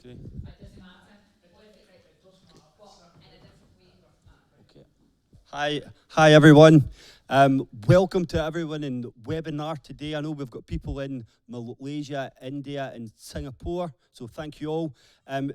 Okay. Okay. Hi everyone. Welcome to everyone in the webinar today. I know we've got people in Malaysia, India, and Singapore, so thank you all.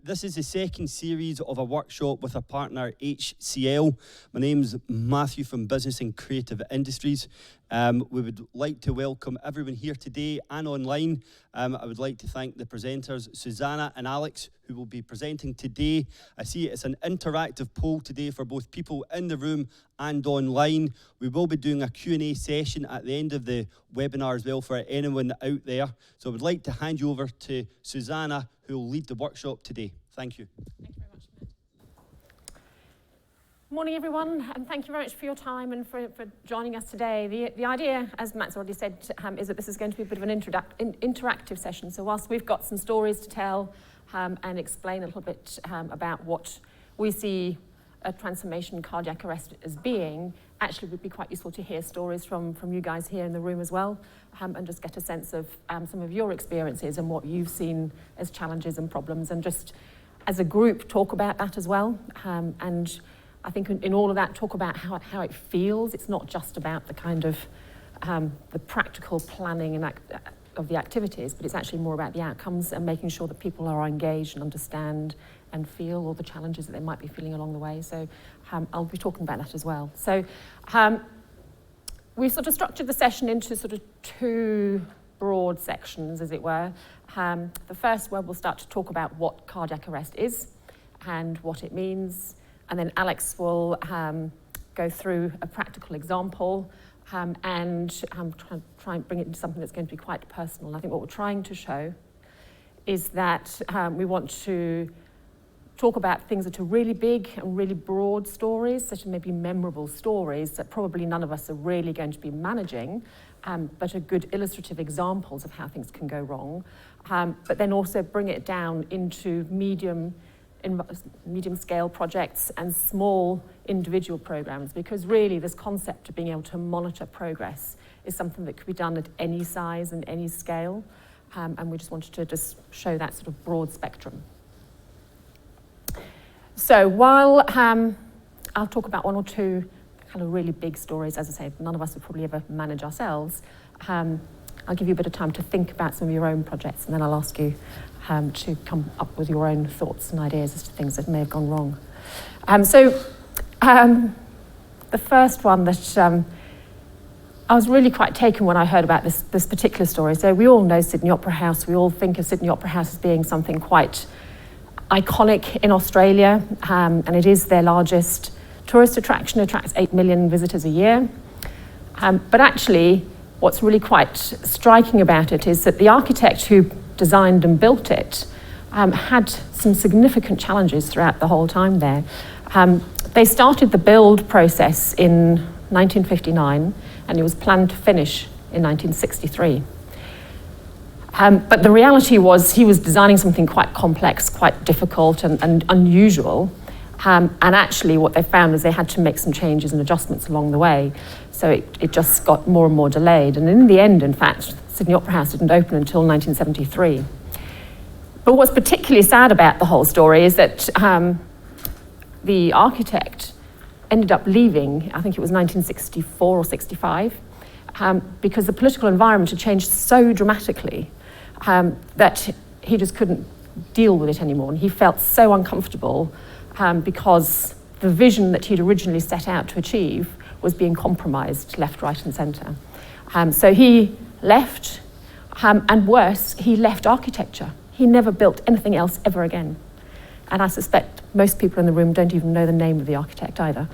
This is the second series of a workshop with our partner HCL. My name's Matthew from Business and Creative Industries. We would like to welcome everyone here today and online. I would like to thank the presenters, Susanna and Alex, who will be presenting today. I see it's an interactive poll today for both people in the room and online. We will be doing a Q&A session at the end of the webinar as well for anyone out there. So I would like to hand you over to Susanna, who will lead the workshop today. Thank you. Thank you very much, Matt. Morning, everyone, and thank you very much for your time and for joining us today. The idea, as Matt's already said, is that this is going to be a bit of an interactive session. So whilst we've got some stories to tell and explain a little bit about what we see a transformation cardiac arrest as being, actually it would be quite useful to hear stories from you guys here in the room as well, and just get a sense of some of your experiences and what you've seen as challenges and problems, and just as a group talk about that as well. And I think in all of that, talk about how it feels. It's not just about the kind of the practical planning and of the activities, but it's actually more about the outcomes and making sure that people are engaged and understand and feel all the challenges that they might be feeling along the way. So I'll be talking about that as well. So we sort of structured the session into sort of two broad sections, as it were. The first where we'll start to talk about what cardiac arrest is and what it means. And then Alex will go through a practical example and try and bring it into something that's going to be quite personal. And I think what we're trying to show is that we want to talk about things that are really big and really broad stories, such as maybe memorable stories that probably none of us are really going to be managing, but are good illustrative examples of how things can go wrong. But then also bring it down into medium scale projects and small individual programs, because really this concept of being able to monitor progress is something that could be done at any size and any scale, and we just wanted to just show that sort of broad spectrum. So while I'll talk about one or two kind of really big stories, as I say, none of us would probably ever manage ourselves, I'll give you a bit of time to think about some of your own projects, and then I'll ask you to come up with your own thoughts and ideas as to things that may have gone wrong. So the first one that I was really quite taken when I heard about this particular story. So we all know Sydney Opera House. We all think of Sydney Opera House as being something quite iconic in Australia, and it is their largest tourist attraction. It attracts 8 million visitors a year. But actually, what's really quite striking about it is that the architect who designed and built it had some significant challenges throughout the whole time there. They started the build process in 1959, and it was planned to finish in 1963. But the reality was he was designing something quite complex, quite difficult and unusual. And actually what they found was they had to make some changes and adjustments along the way. So it just got more and more delayed. And in the end, in fact, Sydney Opera House didn't open until 1973. But what's particularly sad about the whole story is that the architect ended up leaving, I think it was 1964 or 65, because the political environment had changed so dramatically that he just couldn't deal with it anymore. And he felt so uncomfortable because the vision that he'd originally set out to achieve was being compromised left, right, and centre. So he left, and worse, he left architecture. He never built anything else ever again. And I suspect most people in the room don't even know the name of the architect either,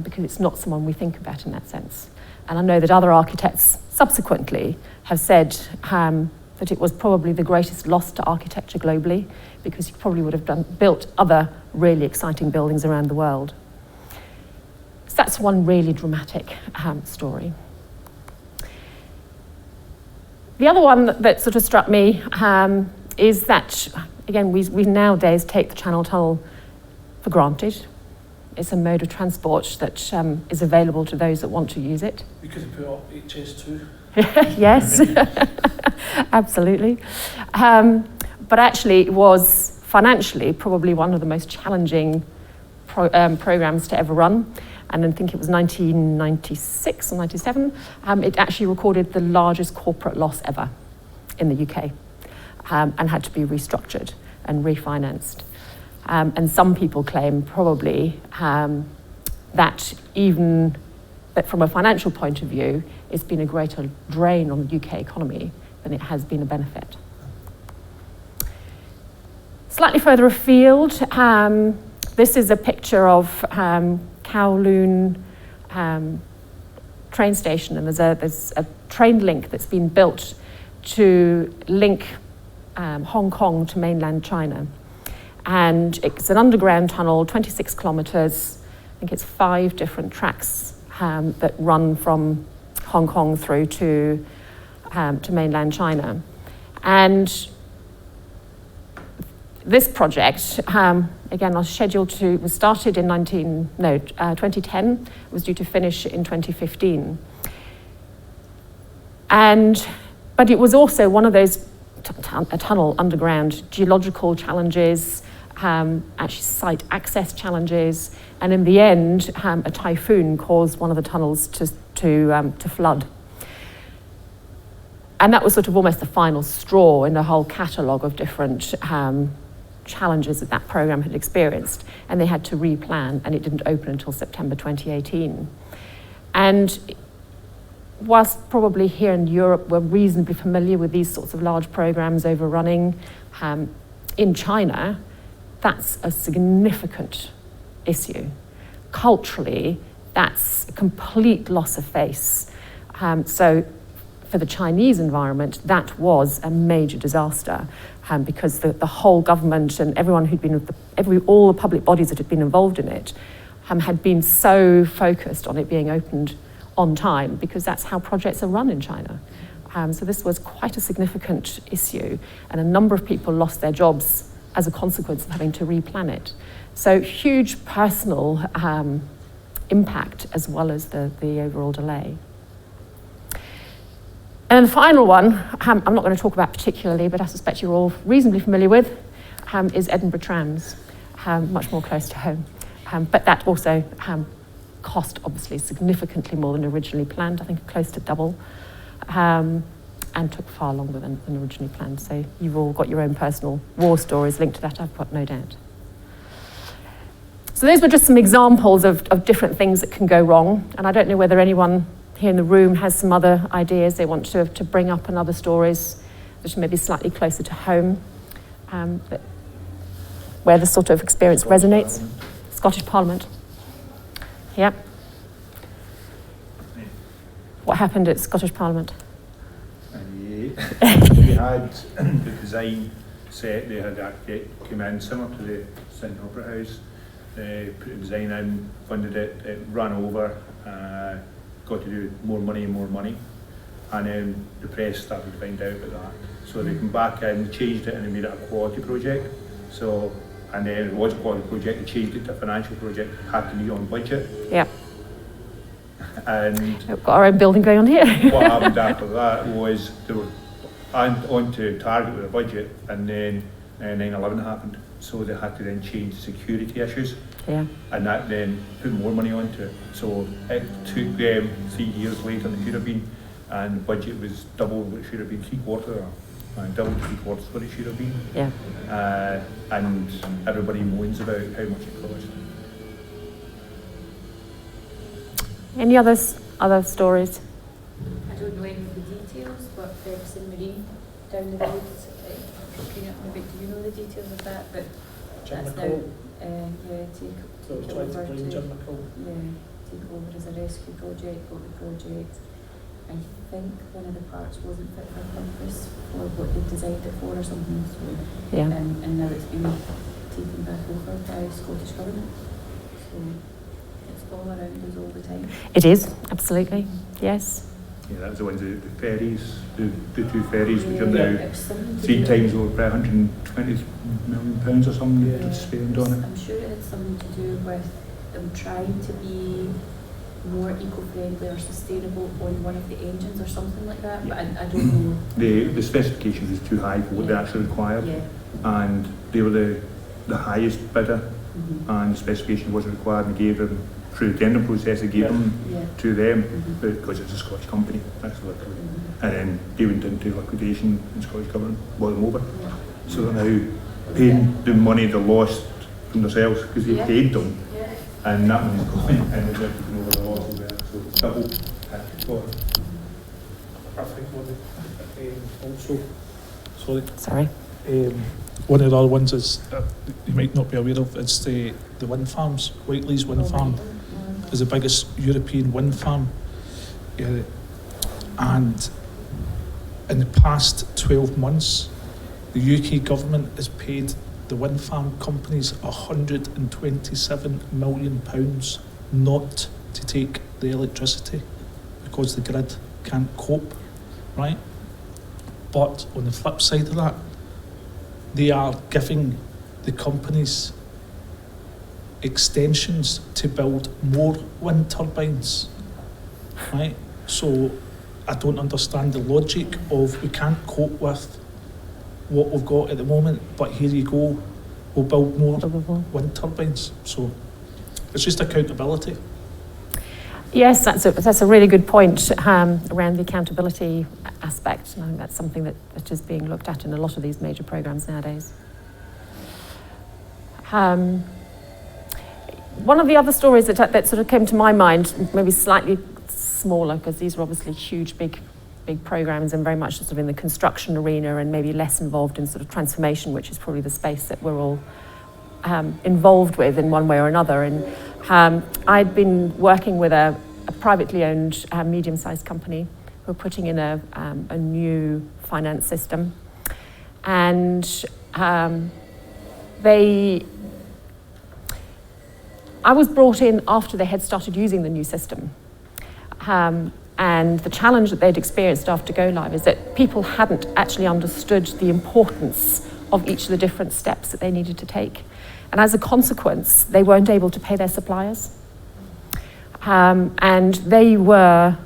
because it's not someone we think about in that sense. And I know that other architects subsequently have said that it was probably the greatest loss to architecture globally, because he probably would have built other really exciting buildings around the world. So that's one really dramatic story. The other one that sort of struck me is that, again, we nowadays take the Channel Tunnel for granted. It's a mode of transport that is available to those that want to use it. You could have put up HS2. Yes, absolutely. But actually it was financially, probably one of the most challenging programs to ever run. And I think it was 1996 or 97, it actually recorded the largest corporate loss ever in the UK, and had to be restructured and refinanced. And some people claim probably that even that from a financial point of view, it's been a greater drain on the UK economy than it has been a benefit. Slightly further afield, this is a picture of Kowloon train station, and there's a train link that's been built to link Hong Kong to mainland China. And it's an underground tunnel, 26 kilometres. I think it's 5 different tracks that run from Hong Kong through to mainland China. And this project, again, was started in 2010, it was due to finish in 2015. But it was also one of those a tunnel underground, geological challenges, actually site access challenges, and in the end, a typhoon caused one of the tunnels to flood. And that was sort of almost the final straw in the whole catalogue of different challenges that program had experienced, and they had to replan, and it didn't open until September 2018. And whilst probably here in Europe we're reasonably familiar with these sorts of large programs overrunning, in China, that's a significant issue. Culturally, that's a complete loss of face. So for the Chinese environment, that was a major disaster, because the whole government and everyone who'd been, all the public bodies that had been involved in it, had been so focused on it being opened on time, because that's how projects are run in China. So this was quite a significant issue, and a number of people lost their jobs as a consequence of having to replan it. So huge personal impact as well as the overall delay. And the final one, I'm not going to talk about particularly, but I suspect you're all reasonably familiar with, is Edinburgh Trams, much more close to home. But that also cost obviously significantly more than originally planned, I think close to double, and took far longer than originally planned. So you've all got your own personal war stories linked to that, I've got no doubt. So those were just some examples of different things that can go wrong, and I don't know whether anyone here in the room has some other ideas they want to bring up and other stories which may be slightly closer to home, where this sort of experience resonates. Scottish Parliament. Yep. What happened at Scottish Parliament? They had the design set, they had the architect come in similar to the Central Opera House, they put the design in, funded it, it ran over, got to do more money, and then the press started to find out about that. So they come back in, changed it, and they made it a quality project. So, and then it was a quality project, they changed it to a financial project, had to be on budget. Yeah. And we've got our own building going on here. What happened after that was they were on to target with a budget, and then 9/11 happened. So they had to then change security issues. Yeah. And that then put more money onto it. So it took them 3 years later than it should have been, and the budget was double what it should have been, double 3/4 what it should have been. Yeah. And everybody moans about how much it cost. Any other stories? I don't know any of the details, but Ferguson Marine down the road, looking at maybe, do you know the details of that? But that's now, take over as a rescue project, got the project. I think one of the parts wasn't fit for purpose for what they designed it for or something. So, yeah. And now it's been taken back over by Scottish Government. So it's all around us all the time. It is, absolutely, yes. Yeah, that was the ones, the ferries, the 2 ferries, which are now 3 times over £120 million or something to spend on it. I'm sure it had something to do with them trying to be more eco-friendly or sustainable on one of the engines or something like that, but I don't know. The specifications was too high for what they actually required, and they were the highest bidder, and the specification wasn't required, and gave them, through the tender process, they gave them to them, because it's a Scottish company, that's literally. And then they went into liquidation, and Scottish Government bought them over. So they're now paying the money they lost from themselves, because they paid them, and that money's going, and they're taking over the losses there, so it's double hit for them. I think also, Sorry. one of the other ones is, you might not be aware of, it's the wind farms. Whiteley's wind farm is the biggest European wind farm. And in the past 12 months, the UK government has paid the wind farm companies £127 million not to take the electricity because the grid can't cope, right? But on the flip side of that, they are giving the companies extensions to build more wind turbines, right? So I don't understand the logic of we can't cope with what we've got at the moment, but here you go, we'll build more wind turbines. So it's just accountability. Yes, that's a really good point around the accountability aspect. And I think that's something that is being looked at in a lot of these major programs nowadays. One of the other stories that sort of came to my mind, maybe slightly smaller, because these are obviously huge, big programs and very much sort of in the construction arena and maybe less involved in sort of transformation, which is probably the space that we're all involved with in one way or another. And I'd been working with a privately owned medium-sized company who were putting in a new finance system, and I was brought in after they had started using the new system. And the challenge that they'd experienced after go live is that people hadn't actually understood the importance of each of the different steps that they needed to take. And as a consequence, they weren't able to pay their suppliers. And they were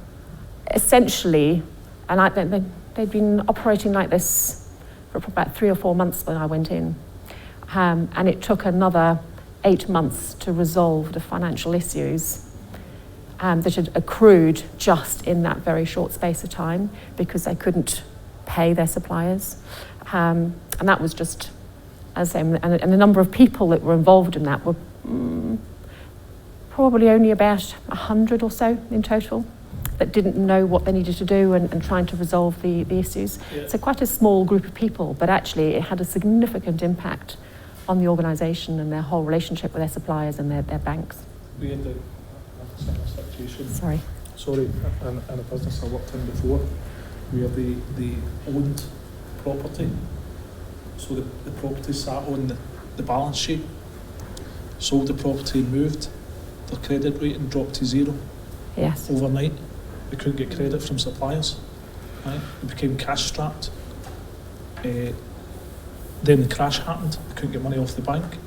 essentially, and they'd been operating like this for about 3 or 4 months when I went in. And it took another 8 months to resolve the financial issues that had accrued just in that very short space of time because they couldn't pay their suppliers. And that was just, as I say, and the number of people that were involved in that were probably only about 100 or so in total that didn't know what they needed to do and trying to resolve the issues. So quite a small group of people, but actually it had a significant impact on the organisation and their whole relationship with their suppliers and their banks. We had a similar situation. Sorry, in a business I worked in before, where they owned property. So the property sat on the balance sheet, sold the property and moved. Their credit rating dropped to 0 yes. overnight. They couldn't get credit from suppliers. Right? They became cash strapped. Then the crash happened. They couldn't get money off the bank.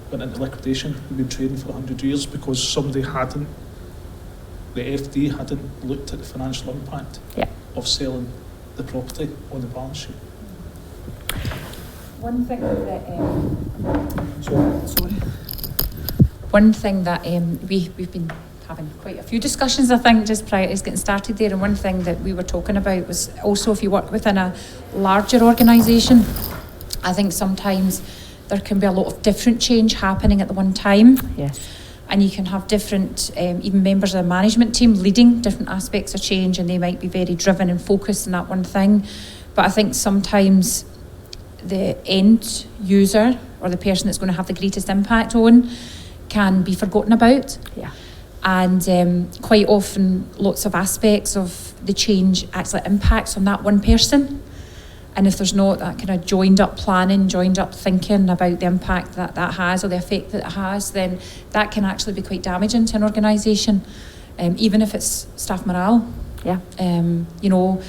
Went into liquidation. We've been trading for 100 years because somebody the FD hadn't looked at the financial impact of selling the property on the balance sheet. One thing that Sorry. One thing that we've been having quite a few discussions, I think, just prior to us getting started there, and one thing that we were talking about was also if you work within a larger organisation, I think sometimes there can be a lot of different change happening at the one time. Yes. And you can have different, even members of the management team leading different aspects of change, and they might be very driven and focused on that one thing. But I think sometimes the end user or the person that's going to have the greatest impact on can be forgotten about. Yeah. And quite often lots of aspects of the change actually impacts on that one person. And if there's not that kind of joined up planning, joined up thinking about the impact that has or the effect that it has, then that can actually be quite damaging to an organisation, even if it's staff morale. Yeah. You know,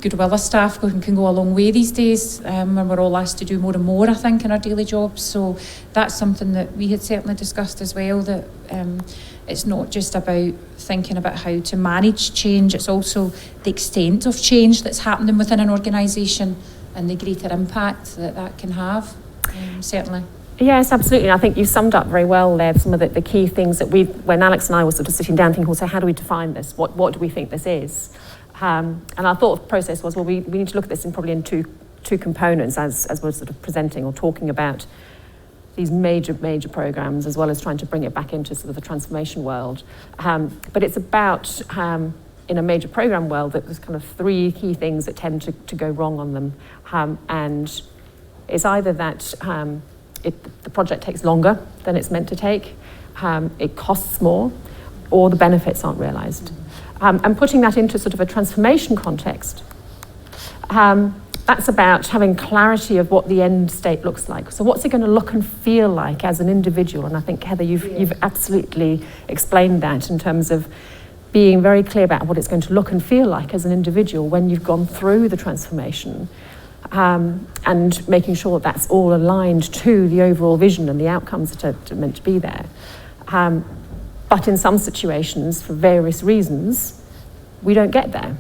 goodwill of staff can go a long way these days, when we're all asked to do more and more, I think, in our daily jobs. So that's something that we had certainly discussed as well, that it's not just about thinking about how to manage change, it's also the extent of change that's happening within an organisation and the greater impact that can have, certainly. Yes, absolutely. And I think you summed up very well there some of the key things that when Alex and I were sort of sitting down thinking, well, so how do we define this? What do we think this is? And our thought process was, well, we need to look at this in two components as we're sort of presenting or talking about these major programs, as well as trying to bring it back into sort of the transformation world. But it's about, in a major program world, that there's kind of three key things that tend to go wrong on them. And it's either that the project takes longer than it's meant to take, it costs more, or the benefits aren't realised. And putting that into sort of a transformation context, that's about having clarity of what the end state looks like. So what's it going to look and feel like as an individual? And I think, Heather, you've absolutely explained that in terms of being very clear about what it's going to look and feel like as an individual when you've gone through the transformation, and making sure that that's all aligned to the overall vision and the outcomes that are meant to be there. But in some situations, for various reasons, we don't get there.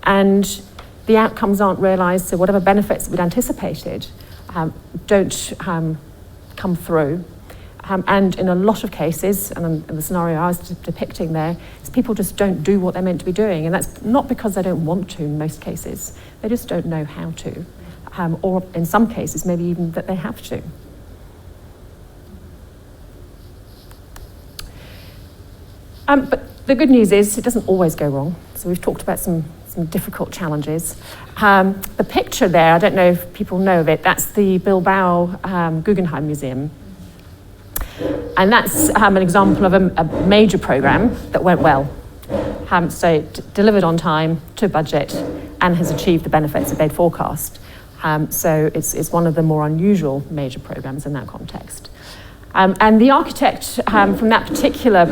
And the outcomes aren't realised, so whatever benefits we'd anticipated don't come through. And in a lot of cases, and in the scenario I was depicting there, is people just don't do what they're meant to be doing. And that's not because they don't want to in most cases, they just don't know how to. Or in some cases, maybe even that they have to. But the good news is it doesn't always go wrong. So we've talked about some difficult challenges. The picture there, I don't know if people know of it, that's the Bilbao Guggenheim Museum. And that's an example of a major programme that went well. So it delivered on time, to budget, and has achieved the benefits that they'd forecast. So it's one of the more unusual major programmes in that context. And the architect from that particular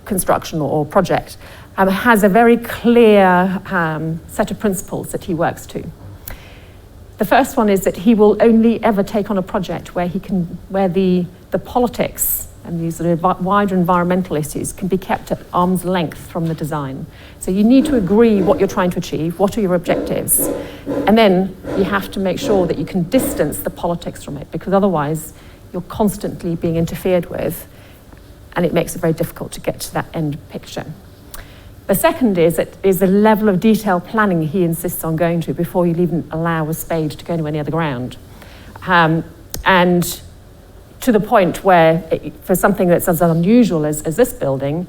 construction or project has a very clear set of principles that he works to. The first one is that he will only ever take on a project where the politics and these sort of wider environmental issues can be kept at arm's length from the design. So you need to agree what you're trying to achieve, what are your objectives, and then you have to make sure that you can distance the politics from it, because otherwise you're constantly being interfered with, and it makes it very difficult to get to that end picture. The second is the level of detailed planning he insists on going to before you'll even allow a spade to go anywhere near the ground. And to the point where, for something that's as unusual as this building,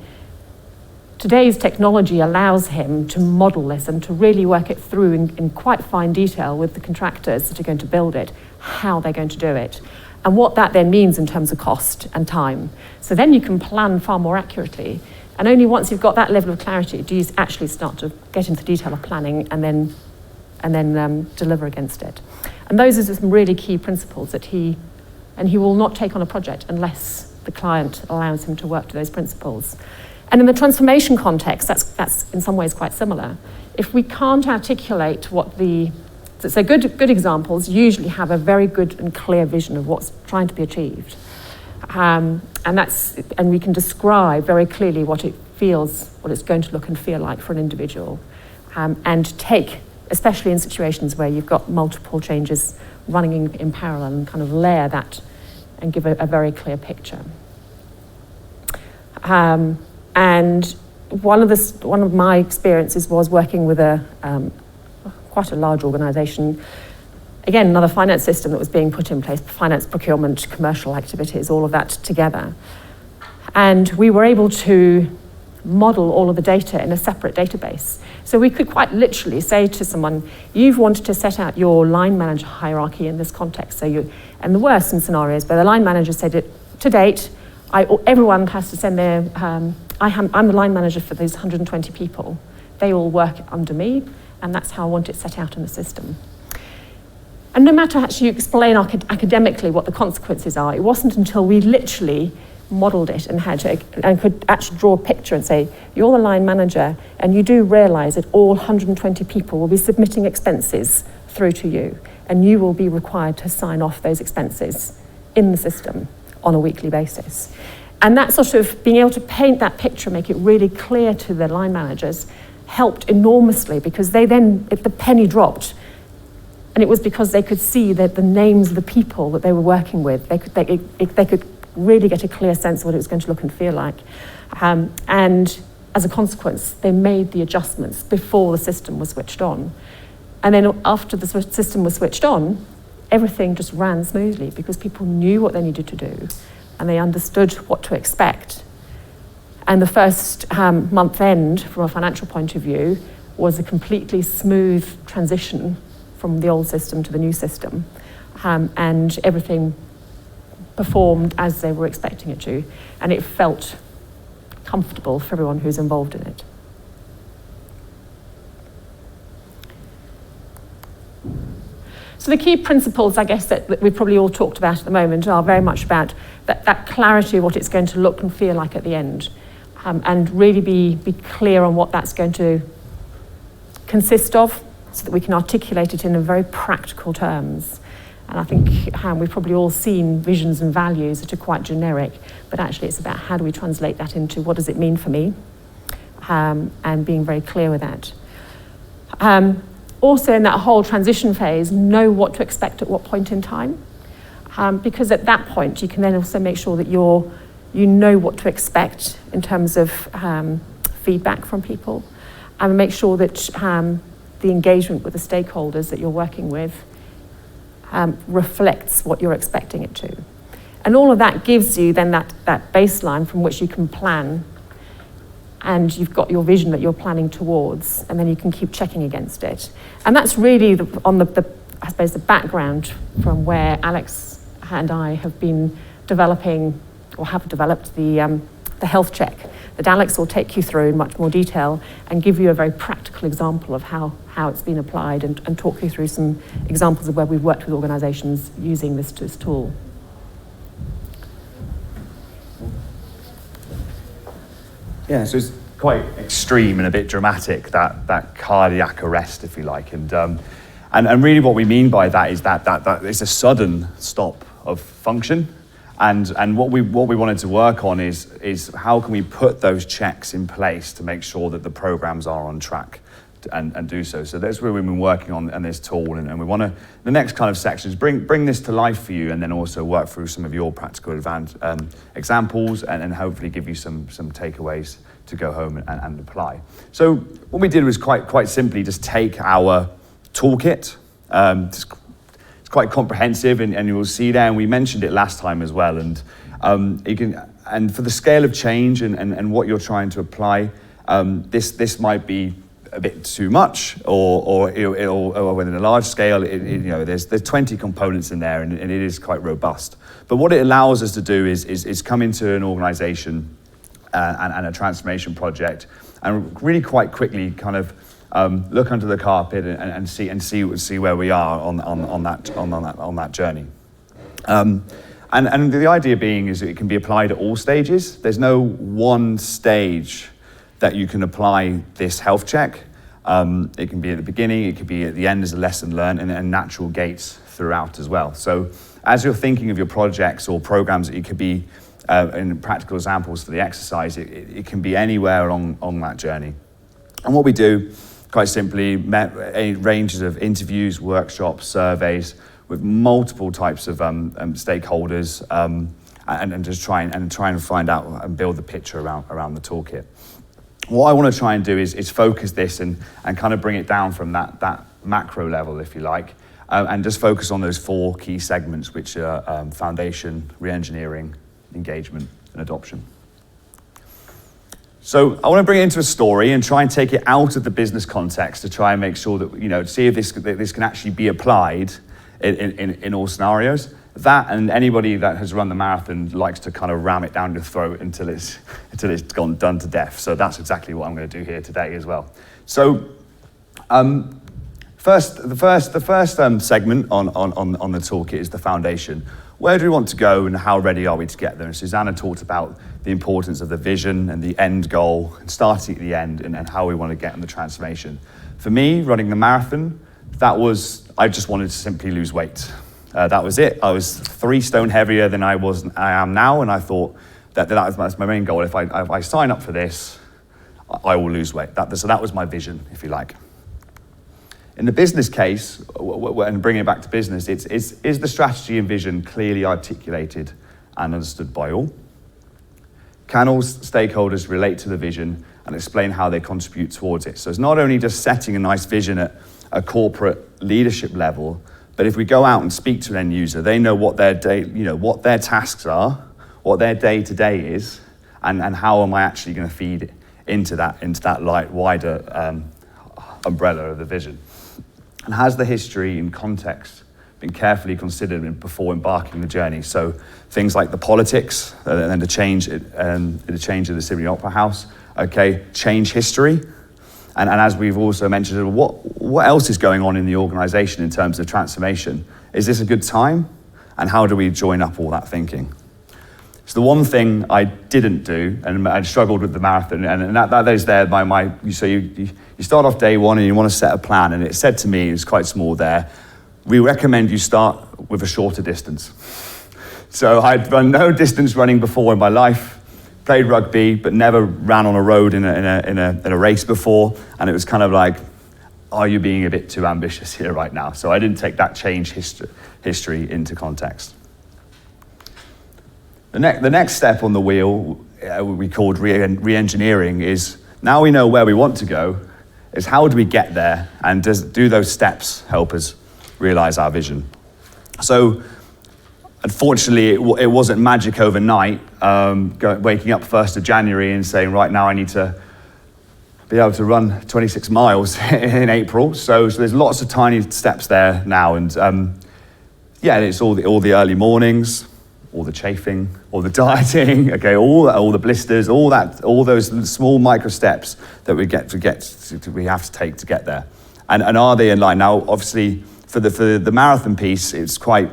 today's technology allows him to model this and to really work it through in quite fine detail with the contractors that are going to build it, how they're going to do it, and what that then means in terms of cost and time. So then you can plan far more accurately. And only once you've got that level of clarity do you actually start to get into the detail of planning and then deliver against it. And those are some really key principles that he will not take on a project unless the client allows him to work to those principles. And in the transformation context, that's in some ways quite similar. If we can't articulate so good examples usually have a very good and clear vision of what's trying to be achieved. And we can describe very clearly what it's going to look and feel like for an individual, and take, especially in situations where you've got multiple changes running in parallel, and kind of layer that and give a very clear picture. And one of my experiences was working with quite a large organisation. Again, another finance system that was being put in place, finance, procurement, commercial activities, all of that together. And we were able to model all of the data in a separate database. So we could quite literally say to someone, you've wanted to set out your line manager hierarchy in this context. And the worst in scenarios where the line manager said it, to date, everyone has to send their, I'm the line manager for these 120 people. They all work under me, and that's how I want it set out in the system. And no matter how you explain academically what the consequences are, it wasn't until we literally modelled it and and could actually draw a picture and say, you're the line manager, and you do realise that all 120 people will be submitting expenses through to you, and you will be required to sign off those expenses in the system on a weekly basis. And that sort of being able to paint that picture, make it really clear to the line managers, helped enormously, because they then, if the penny dropped, and it was because they could see that the names of the people that they were working with, they could really get a clear sense of what it was going to look and feel like. And as a consequence, they made the adjustments before the system was switched on. And then after the system was switched on, everything just ran smoothly because people knew what they needed to do and they understood what to expect. And the first month end, from a financial point of view, was a completely smooth transition from the old system to the new system. And everything performed as they were expecting it to. And it felt comfortable for everyone who's involved in it. So the key principles, I guess, that we've probably all talked about at the moment are very much about that clarity of what it's going to look and feel like at the end. And really be clear on what that's going to consist of so that we can articulate it in a very practical terms. And I think we've probably all seen visions and values that are quite generic, but actually it's about how do we translate that into what does it mean for me, and being very clear with that. Also in that whole transition phase, know what to expect at what point in time, because at that point you can then also make sure that you know what to expect in terms of feedback from people, and make sure that the engagement with the stakeholders that you're working with reflects what you're expecting it to. And all of that gives you then that baseline from which you can plan, and you've got your vision that you're planning towards, and then you can keep checking against it. And that's really I suppose the background from where Alex and I have been developing, or have developed, the health check that Alex will take you through in much more detail and give you a very practical example of how it's been applied, and talk you through some examples of where we've worked with organisations using this tool. Yeah, so it's quite extreme and a bit dramatic, that cardiac arrest, if you like, and really what we mean by that is that it's a sudden stop of function, and what we wanted to work on is how can we put those checks in place to make sure that the programs are on track and do so. So that's where we've been working on this tool, and we want to, the next kind of section is bring this to life for you, and then also work through some of your practical examples, and hopefully give you some takeaways to go home and apply. So what we did was quite simply just take our toolkit. It's quite comprehensive, and you will see there, and we mentioned it last time as well, and and for the scale of change and what you're trying to apply, this might be a bit too much, or within a large scale, there's 20 components in there, and it is quite robust. But what it allows us to do is come into an organisation and a transformation project, and really quite quickly kind of look under the carpet and see where we are on that journey. And the idea being is that it can be applied at all stages. There's no one stage that you can apply this health check. It can be at the beginning, it could be at the end as a lesson learned, and natural gates throughout as well. So as you're thinking of your projects or programs, it could be in practical examples for the exercise, it can be anywhere on that journey. And what we do, quite simply, ranges of interviews, workshops, surveys with multiple types of stakeholders, and just try and find out and build the picture around the toolkit. What I want to try and do is focus this and kind of bring it down from that macro level, if you like, and just focus on those 4 key segments, which are foundation, re-engineering, engagement, and adoption. So I want to bring it into a story and try and take it out of the business context to try and make sure that, see if this can actually be applied in all scenarios. That, and anybody that has run the marathon likes to kind of ram it down your throat until it's gone done to death. So that's exactly what I'm going to do here today as well. So The first segment on the toolkit is the foundation. Where do we want to go and how ready are we to get there? And Susanna talked about the importance of the vision and the end goal and starting at the end and how we want to get in the transformation. For me, running the marathon, I just wanted to simply lose weight. That was it. I was 3 stone heavier than I am now, and I thought that's my main goal. If I sign up for this, I will lose weight. So that was my vision, if you like. In the business case, and bringing it back to business, is the strategy and vision clearly articulated and understood by all? Can all stakeholders relate to the vision and explain how they contribute towards it? So it's not only just setting a nice vision at a corporate leadership level, but if we go out and speak to an end user, they know what their what their tasks are, what their day-to-day is, and how am I actually going to feed it into that wider umbrella of the vision. And has the history and context been carefully considered before embarking the journey? So things like the politics and the change of the Sydney Opera House, change history. And as we've also mentioned, what else is going on in the organisation in terms of transformation? Is this a good time? And how do we join up all that thinking? So the one thing I didn't do, and I struggled with the marathon, and that is there by you start off day one and you want to set a plan, and it said to me, it was quite small there, we recommend you start with a shorter distance. So I'd run no distance running before in my life, played rugby, but never ran on a road in a race before, and it was kind of like, are you being a bit too ambitious here right now? So I didn't take that change history into context. The next step on the wheel, we called re-engineering, is now we know where we want to go, is how do we get there, and do those steps help us realize our vision? So unfortunately, it wasn't magic overnight, waking up 1st of January and saying, right now I need to be able to run 26 miles in April. So there's lots of tiny steps there now, and it's all the early mornings, all the chafing, all the dieting, all the blisters, all those small micro steps that we have to take to get there. And are they in line? Now, obviously, for the marathon piece, it's quite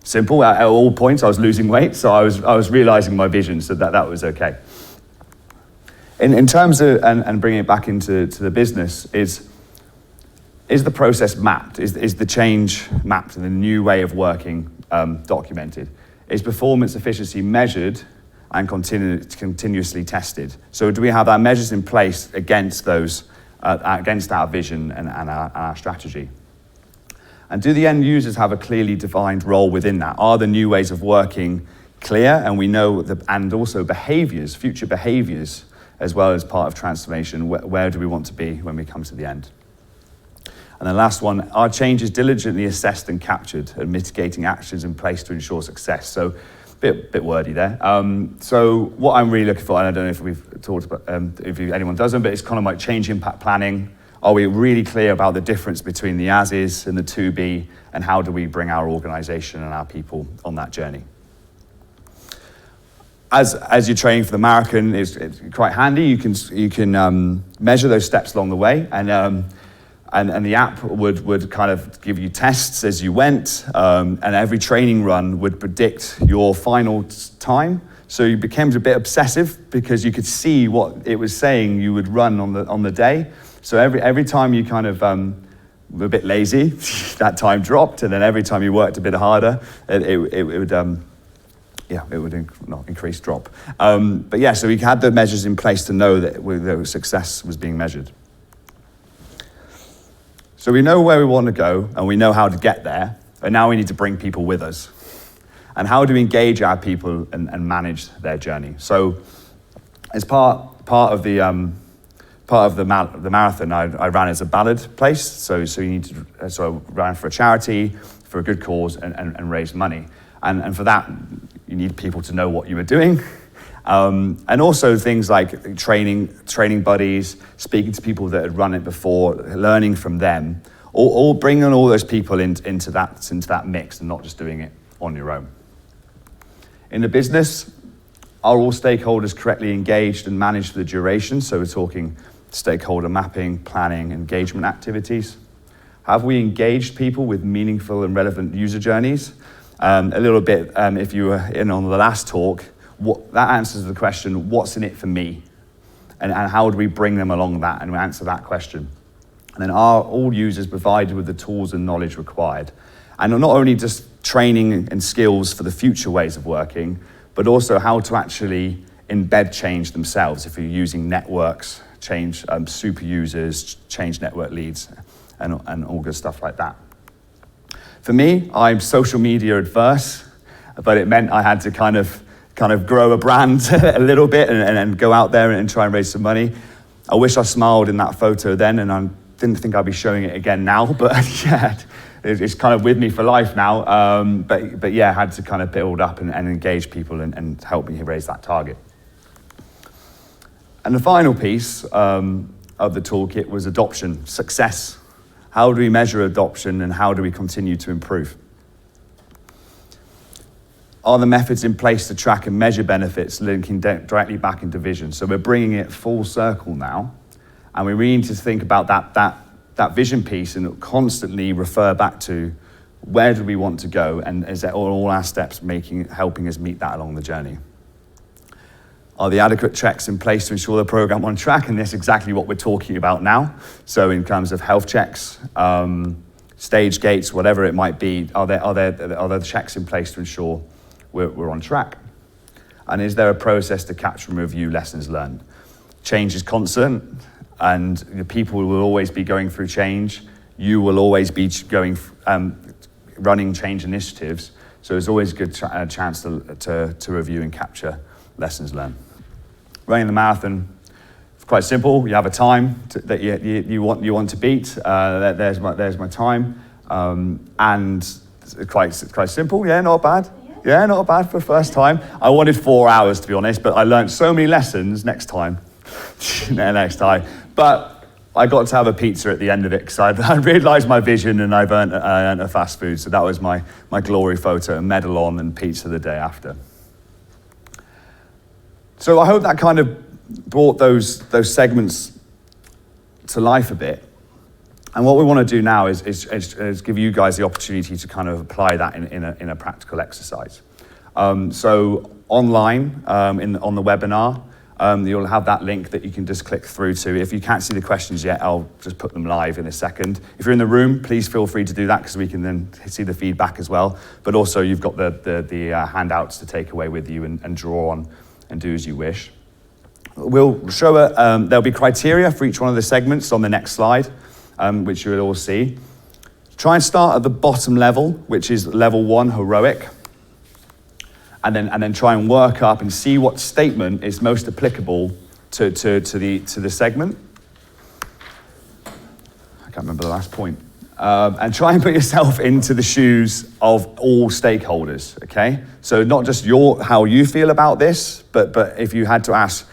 simple. At all points, I was losing weight, so I was realizing my vision, so that was okay. In terms of and bringing it back into the business, is the process mapped? Is the change mapped and the new way of working documented? Is performance efficiency measured and continuously tested? So do we have our measures in place against those, against our vision and our strategy? And do the end users have a clearly defined role within that? Are the new ways of working clear, and we know and also behaviors, future behaviors, as well as part of transformation, where do we want to be when we come to the end? And the last one, are changes diligently assessed and captured, and mitigating actions in place to ensure success? So, bit wordy there. So what I'm really looking for, and I don't know if we've talked about, anyone doesn't, but it's kind of like change impact planning. Are we really clear about the difference between the as is and the to be, and how do we bring our organisation and our people on that journey? As you're training for the marathon, it's quite handy. You can measure those steps along the way, and the app would kind of give you tests as you went, and every training run would predict your final time. So you became a bit obsessive because you could see what it was saying you would run on the day. So every time you kind of were a bit lazy, that time dropped, and then every time you worked a bit harder, it would increase drop. So we had the measures in place to know that the success was being measured. So we know where we want to go, and we know how to get there, but now we need to bring people with us. And how do we engage our people and manage their journey? So as part of the marathon, I ran as a ballad place. So I ran for a charity, for a good cause, and raised money. And for that, you need people to know what you were doing. And also things like training buddies, speaking to people that had run it before, learning from them, all bringing all those people into that mix and not just doing it on your own. In the business, are all stakeholders correctly engaged and managed for the duration? So we're talking stakeholder mapping, planning, engagement activities. Have we engaged people with meaningful and relevant user journeys? A little bit, if you were in on the last talk, that answers the question, what's in it for me? And how do we bring them along that and answer that question? And then are all users provided with the tools and knowledge required? And not only just training and skills for the future ways of working, but also how to actually embed change themselves if you're using networks, change super users, change network leads, and all good stuff like that. For me, I'm social media adverse, but it meant I had to kind of grow a brand a little bit and go out there and try and raise some money. I wish I smiled in that photo then, and I didn't think I'd be showing it again now, but yeah, it's kind of with me for life now. But yeah, I had to kind of build up and engage people and help me raise that target. And the final piece of the toolkit was adoption, success. How do we measure adoption and how do we continue to improve? Are the methods in place to track and measure benefits linking directly back into vision? So we're bringing it full circle now, and we really need to think about that vision piece and constantly refer back to where do we want to go, and is that all our steps helping us meet that along the journey? Are the adequate checks in place to ensure the program on track? And that's exactly what we're talking about now. So in terms of health checks, stage gates, whatever it might be, are there checks in place to ensure we're on track? And is there a process to capture and review lessons learned? Change is constant, and the people will always be going through change. You will always be running change initiatives. So it's always a good chance to review and capture lessons learned. Running the marathon, it's quite simple. You have a time that you want to beat. There's my time, and it's quite simple. Yeah, not bad. Yeah, not bad for the first time. I wanted 4 hours, to be honest, but I learned so many lessons next time. But I got to have a pizza at the end of it because I realised my vision, and I've earned a fast food. So that was my glory photo, a medal on and pizza the day after. So I hope that kind of brought those segments to life a bit. And what we want to do now is give you guys the opportunity to kind of apply that in a practical exercise. So online, on the webinar, you'll have that link that you can just click through to. If you can't see the questions yet, I'll just put them live in a second. If you're in the room, please feel free to do that because we can then see the feedback as well. But also you've got the handouts to take away with you and draw on and do as you wish. We'll show there'll be criteria for each one of the segments on the next slide, which you'll all see. Try and start at the bottom level, which is level 1, heroic, and then try and work up and see what statement is most applicable to the segment. I can't remember the last point. And try and put yourself into the shoes of all stakeholders, okay? So not just how you feel about this, but if you had to ask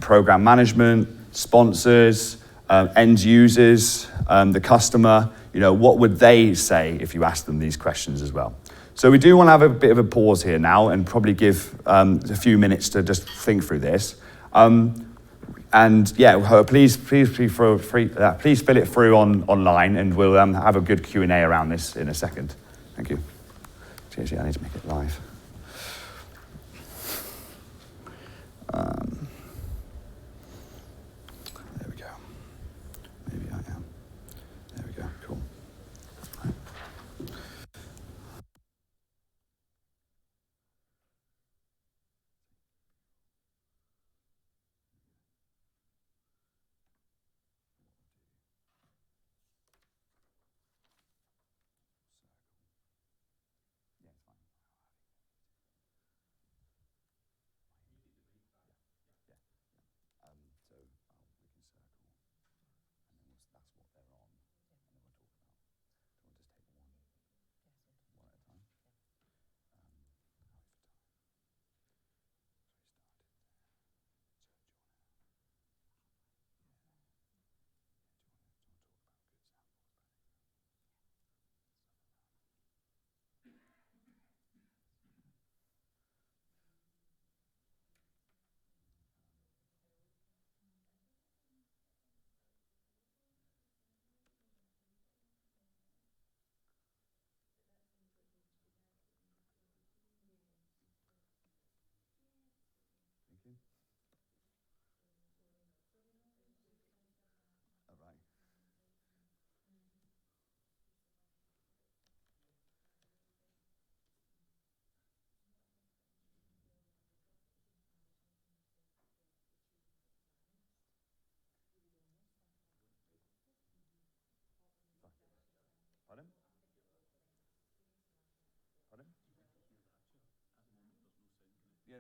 program management, sponsors, end users, the customer, what would they say if you asked them these questions as well? So we do want to have a bit of a pause here now and probably give a few minutes to just think through this. And yeah, please fill it through online, and we'll have a good Q&A around this in a second. Thank you. Seriously, I need to make it live. There we go. Maybe I am. There we go. Cool. Right.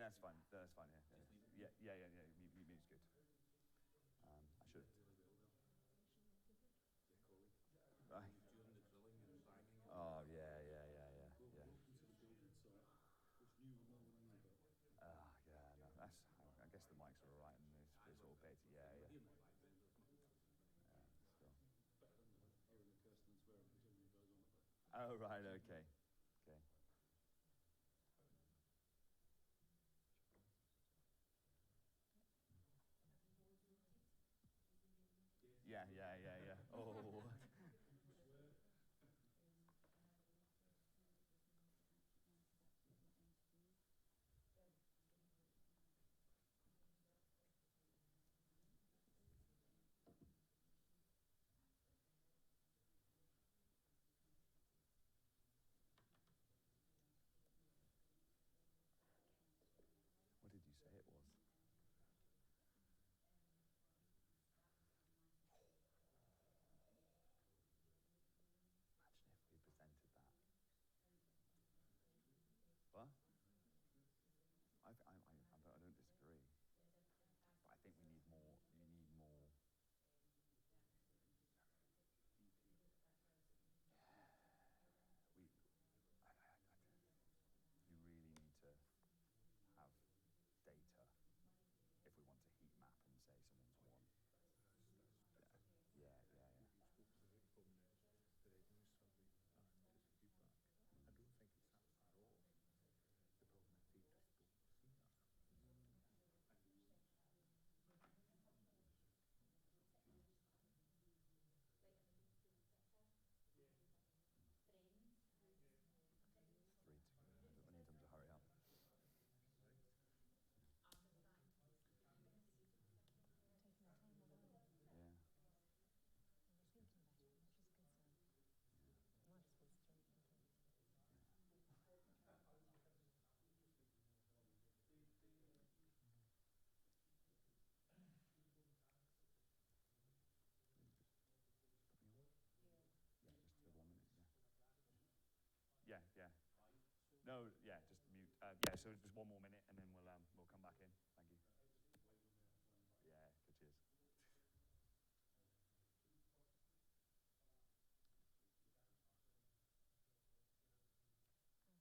that's fine. That's fine. Yeah. Mute's good. I should. Right. Oh yeah. Yeah. No, that's. I guess the mics are all right, and it's all bed. Yeah. Still. Oh right. Okay. Yeah. Oh. What did you say it was? Imagine if we presented that. What? I don't disagree. But I think we need more. You need more. You really need to have data if we want to heat map and say someone's won. Yeah. The readiness survey and his feedback. I don't think it's that far off. The problem is they just don't see that. Three to go. I need them to hurry up. Yeah. Yeah, just for 1 minute. Yeah. No, yeah, just mute. Yeah, so just 1 more minute, and then we'll come back in. Thank you. Yeah, good. Cheers. Last slide. Three responses, is that? There's 3 people started. Okay. Well, we'll come back to it as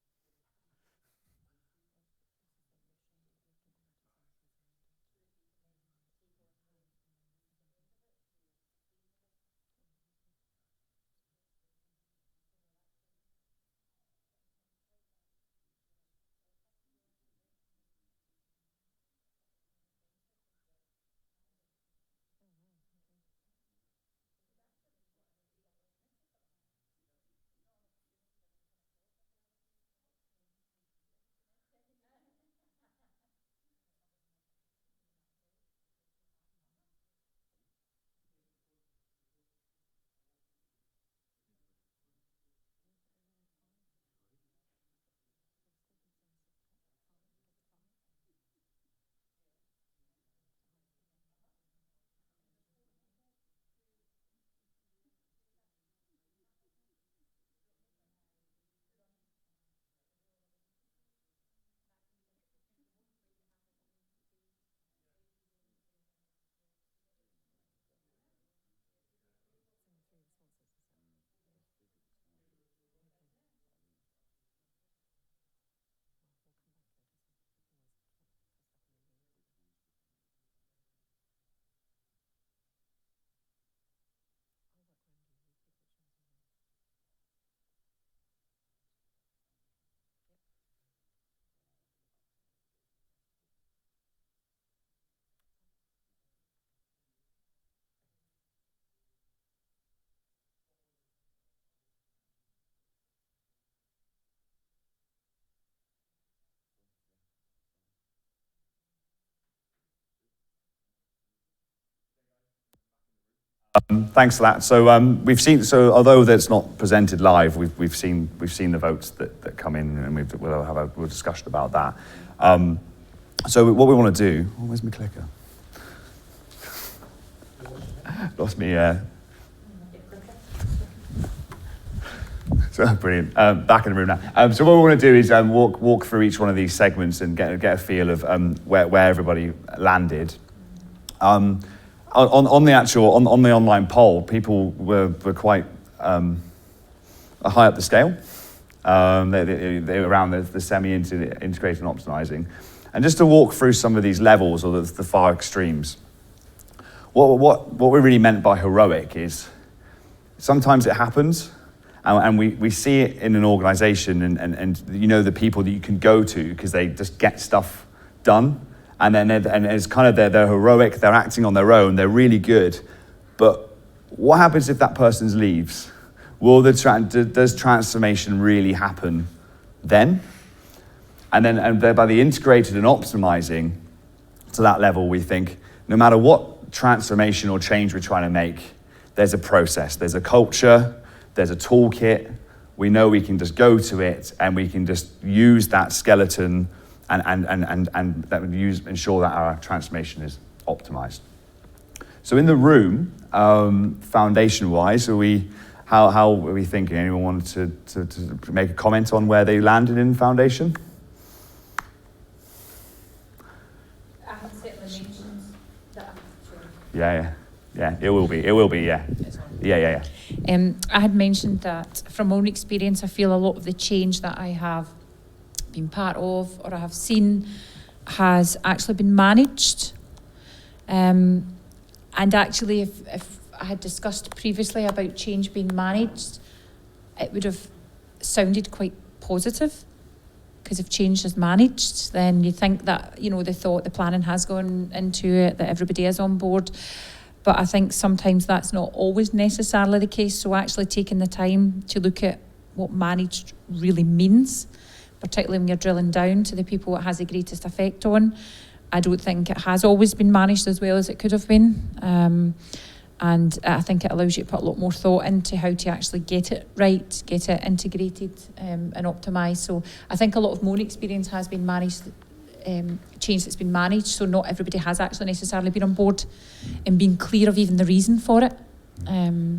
well. We can always press that and then leave. Which ones would you like? I'll work around you. You pick which ones you want. Yep. Thanks for that. So we've seen. So although that's not presented live, we've seen the votes that come in, and we'll have a discussion about that. So what we want to do. Oh, where's my clicker? Lost me. So brilliant. Back in the room now. So what we want to do is walk through each one of these segments and get a feel of where everybody landed. On the online poll, people were quite high up the scale. They were around the semi-integrated and optimizing. And just to walk through some of these levels or the far extremes, what we really meant by heroic is sometimes it happens, and we see it in an organization and you know the people that you can go to because they just get stuff done, and then it's kind of they're heroic, they're acting on their own, they're really good. But what happens if that person leaves? Does transformation really happen then? And by the integrated and optimizing to that level, we think no matter what transformation or change we're trying to make, there's a process, there's a culture, there's a toolkit. We know we can just go to it and we can just use that skeleton and that would ensure that our transformation is optimized. So in the room, foundation-wise, how are we thinking? Anyone wanted to make a comment on where they landed in foundation? I have certainly mentioned that. Yeah, it will be, yeah. Yeah. I had mentioned that from my own experience, I feel a lot of the change that I have been part of or I have seen has actually been managed. And actually, if I had discussed previously about change being managed, it would have sounded quite positive. Because if change is managed, then you think that, the planning has gone into it, that everybody is on board. But I think sometimes that's not always necessarily the case. So actually taking the time to look at what managed really means, particularly when you're drilling down to the people it has the greatest effect on. I don't think it has always been managed as well as it could have been. And I think it allows you to put a lot more thought into how to actually get it right, get it integrated and optimised. So I think a lot of my own experience has been managed, change that's been managed, so not everybody has actually necessarily been on board and being clear of even the reason for it.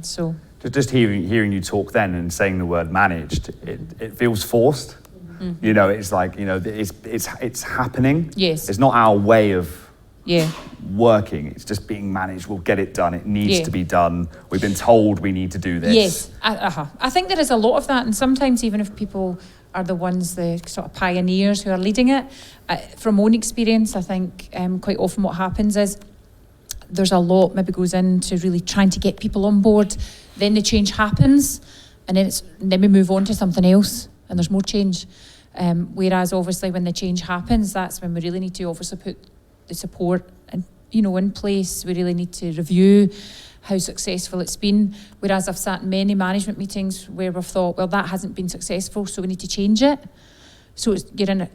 So just hearing you talk then and saying the word managed, it feels forced. Mm-hmm. It's like it's happening. Yes, it's not our way of working. It's just being managed. We'll get it done. It needs to be done. We've been told we need to do this. Yes, I think there is a lot of that, and sometimes even if people are the ones, the sort of pioneers who are leading it, from my own experience, I think quite often what happens is there's a lot maybe goes into really trying to get people on board. Then the change happens, and then we move on to something else, and there's more change. Whereas obviously when the change happens, that's when we really need to obviously put the support and in place. We really need to review how successful it's been. Whereas I've sat in many management meetings where we've thought, well, that hasn't been successful, so we need to change it. So you're in a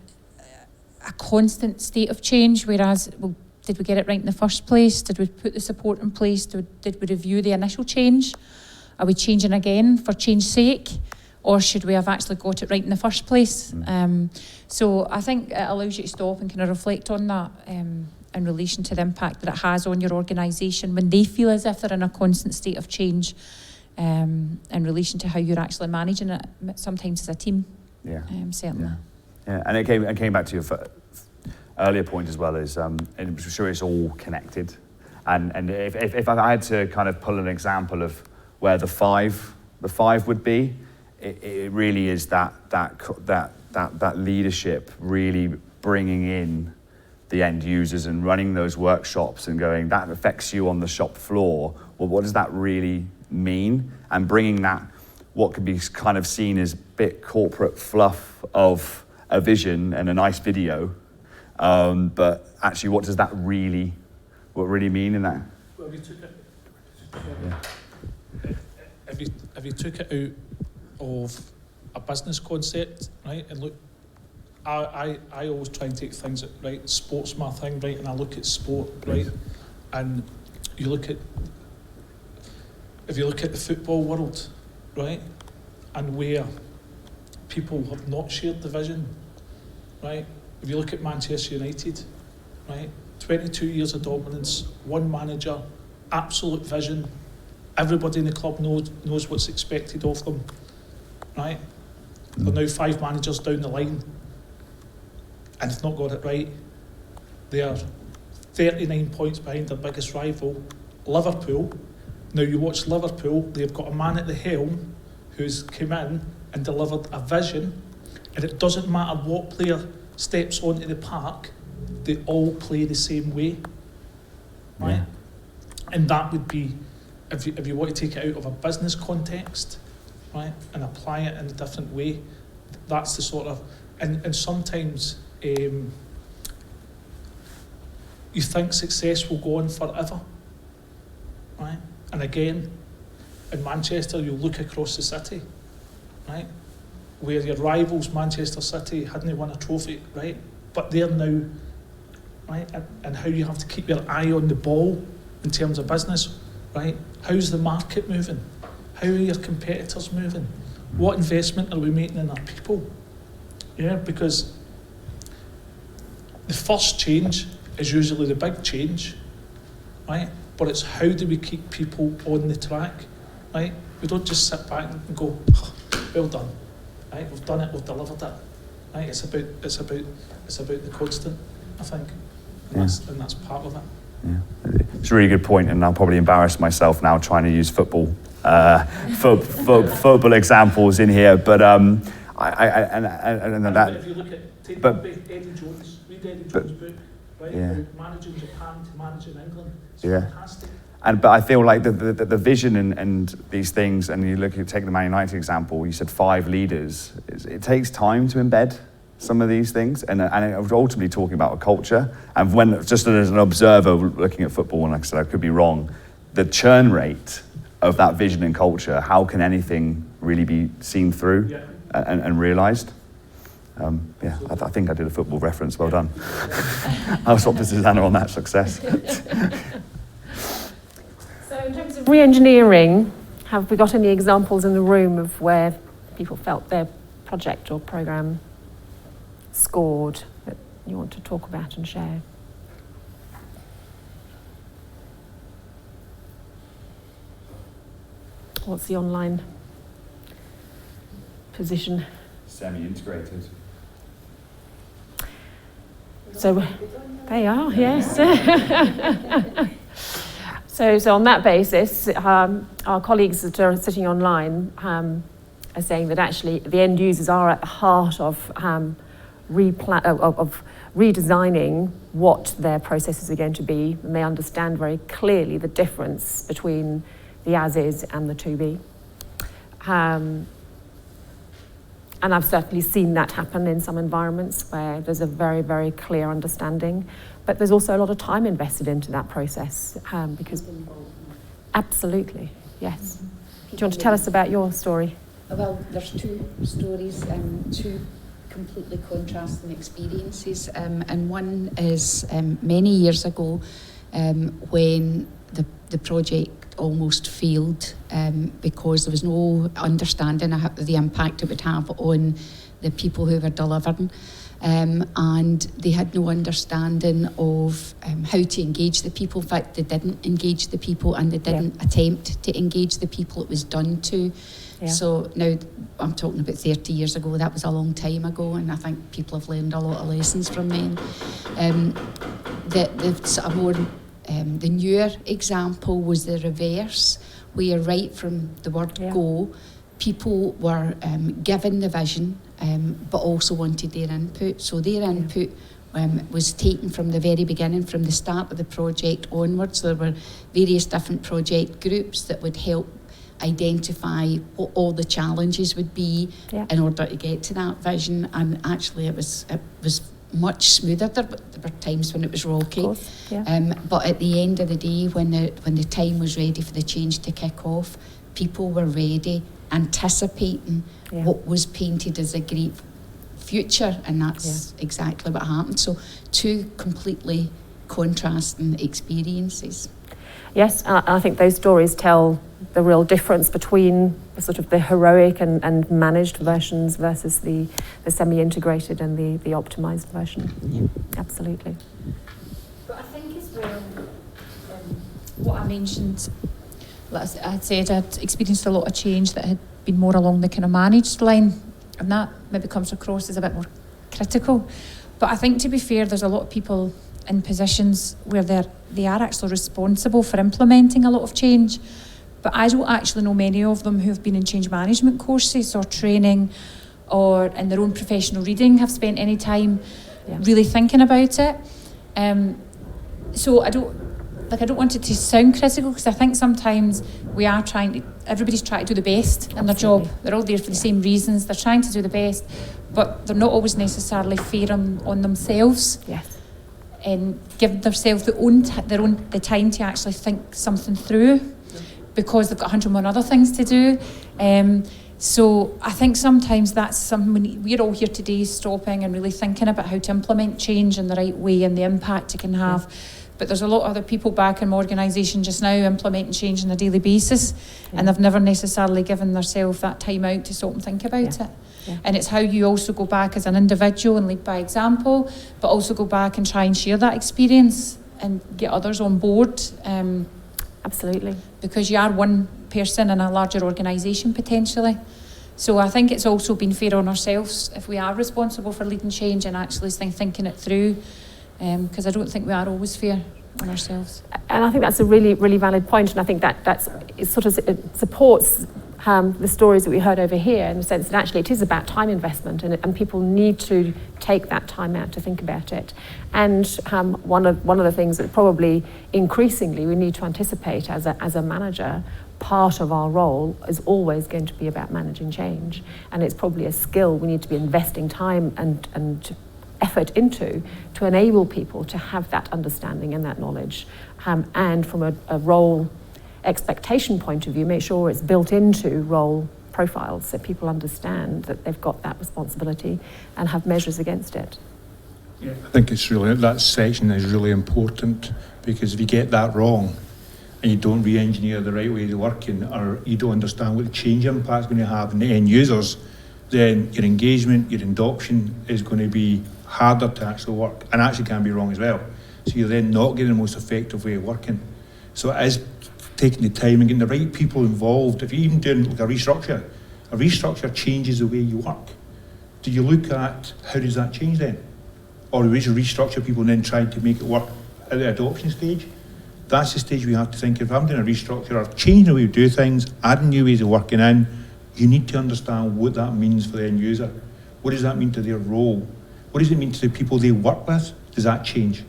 constant state of change, whereas, well, did we get it right in the first place? Did we put the support in place? Did we review the initial change? Are we changing again for change's sake? Or should we have actually got it right in the first place? So I think it allows you to stop and kind of reflect on that in relation to the impact that it has on your organisation when they feel as if they're in a constant state of change in relation to how you're actually managing it, sometimes as a team, certainly. Yeah, and it came back to your earlier point as well, is and I'm sure it's all connected. And if I had to kind of pull an example of where the five would be, it really is that leadership really bringing in the end users and running those workshops and going, that affects you on the shop floor. Well, what does that really mean? And bringing that, what could be kind of seen as bit corporate fluff of a vision and a nice video, but actually, what does that really mean in that? Well, we took it. If you took it out of a business concept, right, and look, I always try and take things at, right, sport's my thing, right, and I look at sport, right, and if you look at the football world, right, and where people have not shared the vision, right, if you look at Manchester United, right, 22 years of dominance, one manager, absolute vision, everybody in the club knows what's expected of them, right? They're now 5 managers down the line, and they've not got it right. They are 39 points behind their biggest rival, Liverpool. Now you watch Liverpool, they've got a man at the helm who's come in and delivered a vision, and it doesn't matter what player steps onto the park, they all play the same way, right? Yeah. And that would be, if you want to take it out of a business context, right, and apply it in a different way, that's the sort of, and sometimes you think success will go on forever, right? And again, in Manchester, you look across the city, right, where your rivals, Manchester City, hadn't won a trophy, right? But they're now, right, and how you have to keep your eye on the ball in terms of business, right? How's the market moving? How are your competitors moving? What investment are we making in our people? Yeah, because the first change is usually the big change, right? But it's how do we keep people on the track, right? We don't just sit back and go, oh, well done, right? We've done it, we've delivered it, right? It's about the constant, I think, and that's part of it. Yeah. It's a really good point, and I'll probably embarrass myself now trying to use football football examples in here, but and that. If you look at Eddie Jones, read Eddie Jones' book, right? Yeah. Managing Japan to managing England. It's Yeah. fantastic. But I feel like the vision and these things, and you take the Man United example, you said 5 leaders. It takes time to embed some of these things, and I was ultimately talking about a culture. And when, just as an observer looking at football, and like I said, I could be wrong, the churn rate of that vision and culture, how can anything really be seen through and realised? I think I did a football reference, well done. I'll swap to Susanna on that success. So in terms of re-engineering, have we got any examples in the room of where people felt their project or programme scored that you want to talk about and share? What's the online position? Semi-integrated. So they are, yes. So on that basis, our colleagues that are sitting online are saying that actually the end users are at the heart of redesigning what their processes are going to be, and they understand very clearly the difference between the as-is and the to-be. And I've certainly seen that happen in some environments where there's a very, very clear understanding, but there's also a lot of time invested into that process because... Absolutely, yes. Do you want to tell us about your story? Well, there's 2 stories, 2 completely contrasting experiences, and one is many years ago when the project almost failed because there was no understanding of the impact it would have on the people who were delivering, and they had no understanding of how to engage the people. In fact, they didn't engage the people, and they didn't attempt to engage the people it was done to. Yeah. So now I'm talking about 30 years ago, that was a long time ago, and I think people have learned a lot of lessons from then. The sort of more the newer example was the reverse, where right from the word go, people were given the vision, but also wanted their input. So their input was taken from the very beginning, from the start of the project onwards. There were various different project groups that would help identify what all the challenges would be in order to get to that vision. And actually it was much smoother. There were times when it was rocky, but at the end of the day, when the time was ready for the change to kick off, people were ready, anticipating what was painted as a great future, and that's exactly what happened. So 2 completely contrasting experiences. Yes, I think those stories tell the real difference between the sort of the heroic and managed versions versus the semi-integrated and the optimised version. Yeah, absolutely. But I think as well, what I mentioned Like I'd said, I'd experienced a lot of change that had been more along the kind of managed line, and that maybe comes across as a bit more critical. But I think, to be fair, there's a lot of people in positions where they are actually responsible for implementing a lot of change. But I don't actually know many of them who have been in change management courses or training or in their own professional reading have spent any time really thinking about it. So I don't want it to sound critical, because I think sometimes everybody's trying to do the best in their job. They're all there for the same reasons. They're trying to do the best, but they're not always necessarily fair on themselves. Yes. And give themselves the time to actually think something through, because they've got 101 other things to do. So I think sometimes that's something we're all here today stopping and really thinking about how to implement change in the right way and the impact it can have. Yeah. But there's a lot of other people back in my organisation just now implementing change on a daily basis, and they've never necessarily given themselves that time out to stop and think about it. Yeah. And it's how you also go back as an individual and lead by example, but also go back and try and share that experience and get others on board. Absolutely. Because you are one person in a larger organisation potentially. So I think it's also been fair on ourselves if we are responsible for leading change and actually thinking it through, because I don't think we are always fair on ourselves. And I think that's a really, really valid point, and I think it supports the stories that we heard over here, in the sense that actually it is about time investment, and people need to take that time out to think about it. And one of the things that probably increasingly we need to anticipate as a manager, part of our role is always going to be about managing change, and it's probably a skill we need to be investing time and effort into to enable people to have that understanding and that knowledge, and from a role expectation point of view, make sure it's built into role profiles so people understand that they've got that responsibility and have measures against it. Yeah, I think that section is really important, because if you get that wrong and you don't re-engineer the right way of working, or you don't understand what the change impact is going to have on the end users, then your engagement, your adoption is going to be harder to actually work, and actually can be wrong as well. So you're then not getting the most effective way of working. So it is taking the time and getting the right people involved. If you're even doing like a restructure changes the way you work. Do you look at how does that change then? Or do we just restructure people and then try to make it work at the adoption stage? That's the stage we have to think. If I'm doing a restructure or changing the way we do things, adding new ways of working in, you need to understand what that means for the end user. What does that mean to their role? What does it mean to the people they work with? Does that change?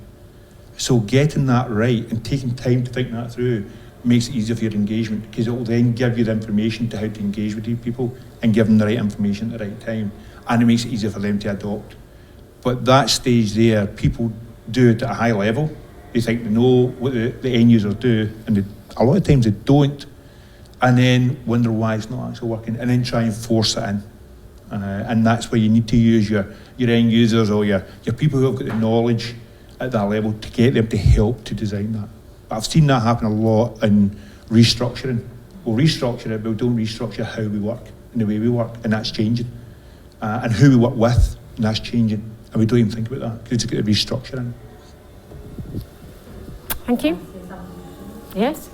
So getting that right and taking time to think that through makes it easier for your engagement, because it will then give you the information to how to engage with these people and give them the right information at the right time. And it makes it easier for them to adopt. But that stage there, people do it at a high level. They think they know what the end users do, and a lot of times they don't, and then wonder why it's not actually working, and then try and force it in. And that's where you need to use your end users or your people who have got the knowledge at that level to get them to help to design that. But I've seen that happen a lot in restructuring. We'll restructure it, but we don't restructure how we work and the way we work, and that's changing. And who we work with, and that's changing. And we don't even think about that, because it's got the restructuring. Thank you. Yes?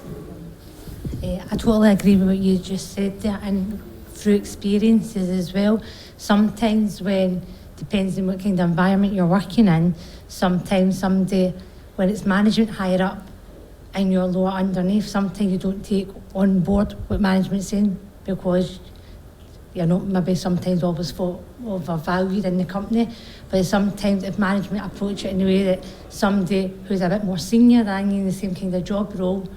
I totally agree with what you just said there, and through experiences as well. Sometimes depends on what kind of environment you're working in, sometimes somebody, when it's management higher up and you're lower underneath, sometimes you don't take on board what management's saying, because you're not maybe sometimes always overvalued in the company. But sometimes if management approach it in a way that somebody who's a bit more senior than you in the same kind of job role,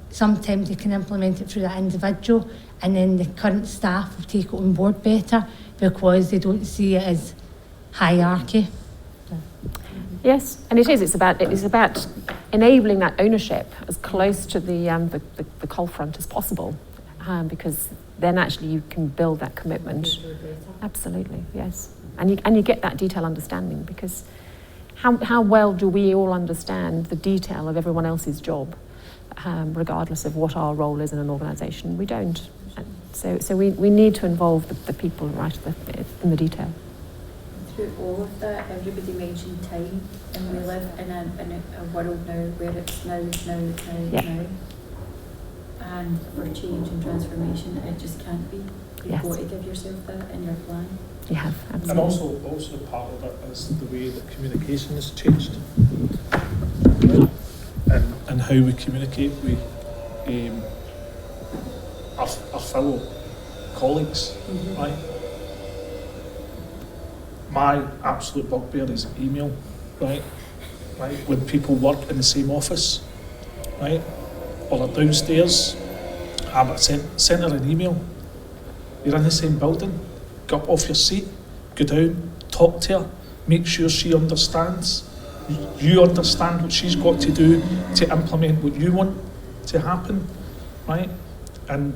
sometimes they can implement it through that individual, and then the current staff will take it on board better because they don't see it as hierarchy. Yes, and it is. It's about enabling that ownership as close to the coal front as possible, because then actually you can build that commitment. Absolutely, yes, and you get that detailed understanding, because how well do we all understand the detail of everyone else's job, regardless of what our role is in an organisation? We don't. So we need to involve the people right in the detail. Through all of that, everybody mentioned time, and we live in a world now where it's now. and for change and transformation, it just can't be. You've Yes. got to give yourself that in your plan. You have, And absolutely. also part of it is the way that communication has changed. Right? And how we communicate with our fellow colleagues, right? My absolute bugbear is email, right? Right? When people work in the same office, right? Or are downstairs, send her an email. You're in the same building, get up off your seat, go down, talk to her, make sure she understands. You understand what she's got to do to implement what you want to happen, right? And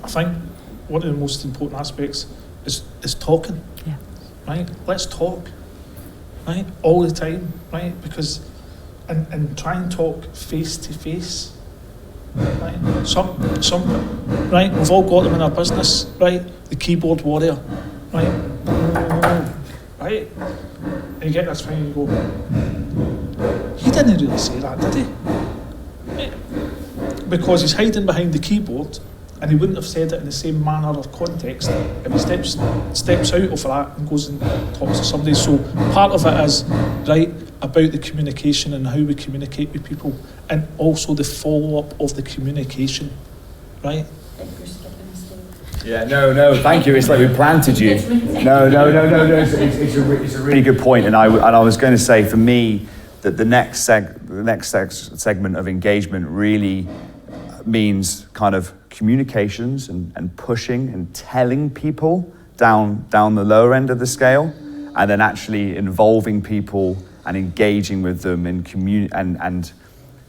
I think one of the most important aspects is talking, Yeah. right? Let's talk, right? All the time, right? Because, and try and talk face to face, right? Right? We've all got them in our business, right? The keyboard warrior, right? Right? And you get this thing and you go, he didn't really say that, did he? Right? Because he's hiding behind the keyboard and he wouldn't have said it in the same manner or context if he steps out of that and goes and talks to somebody. So part of it is, right, about the communication and how we communicate with people, and also the follow-up of the communication, right? I think we're skipping a step. Yeah, no, thank you. It's like we planted you. No. It's a really good point. And I was going to say, for me, that the next segment of engagement really means kind of communications and pushing and telling people down the lower end of the scale, and then actually involving people and engaging with them in and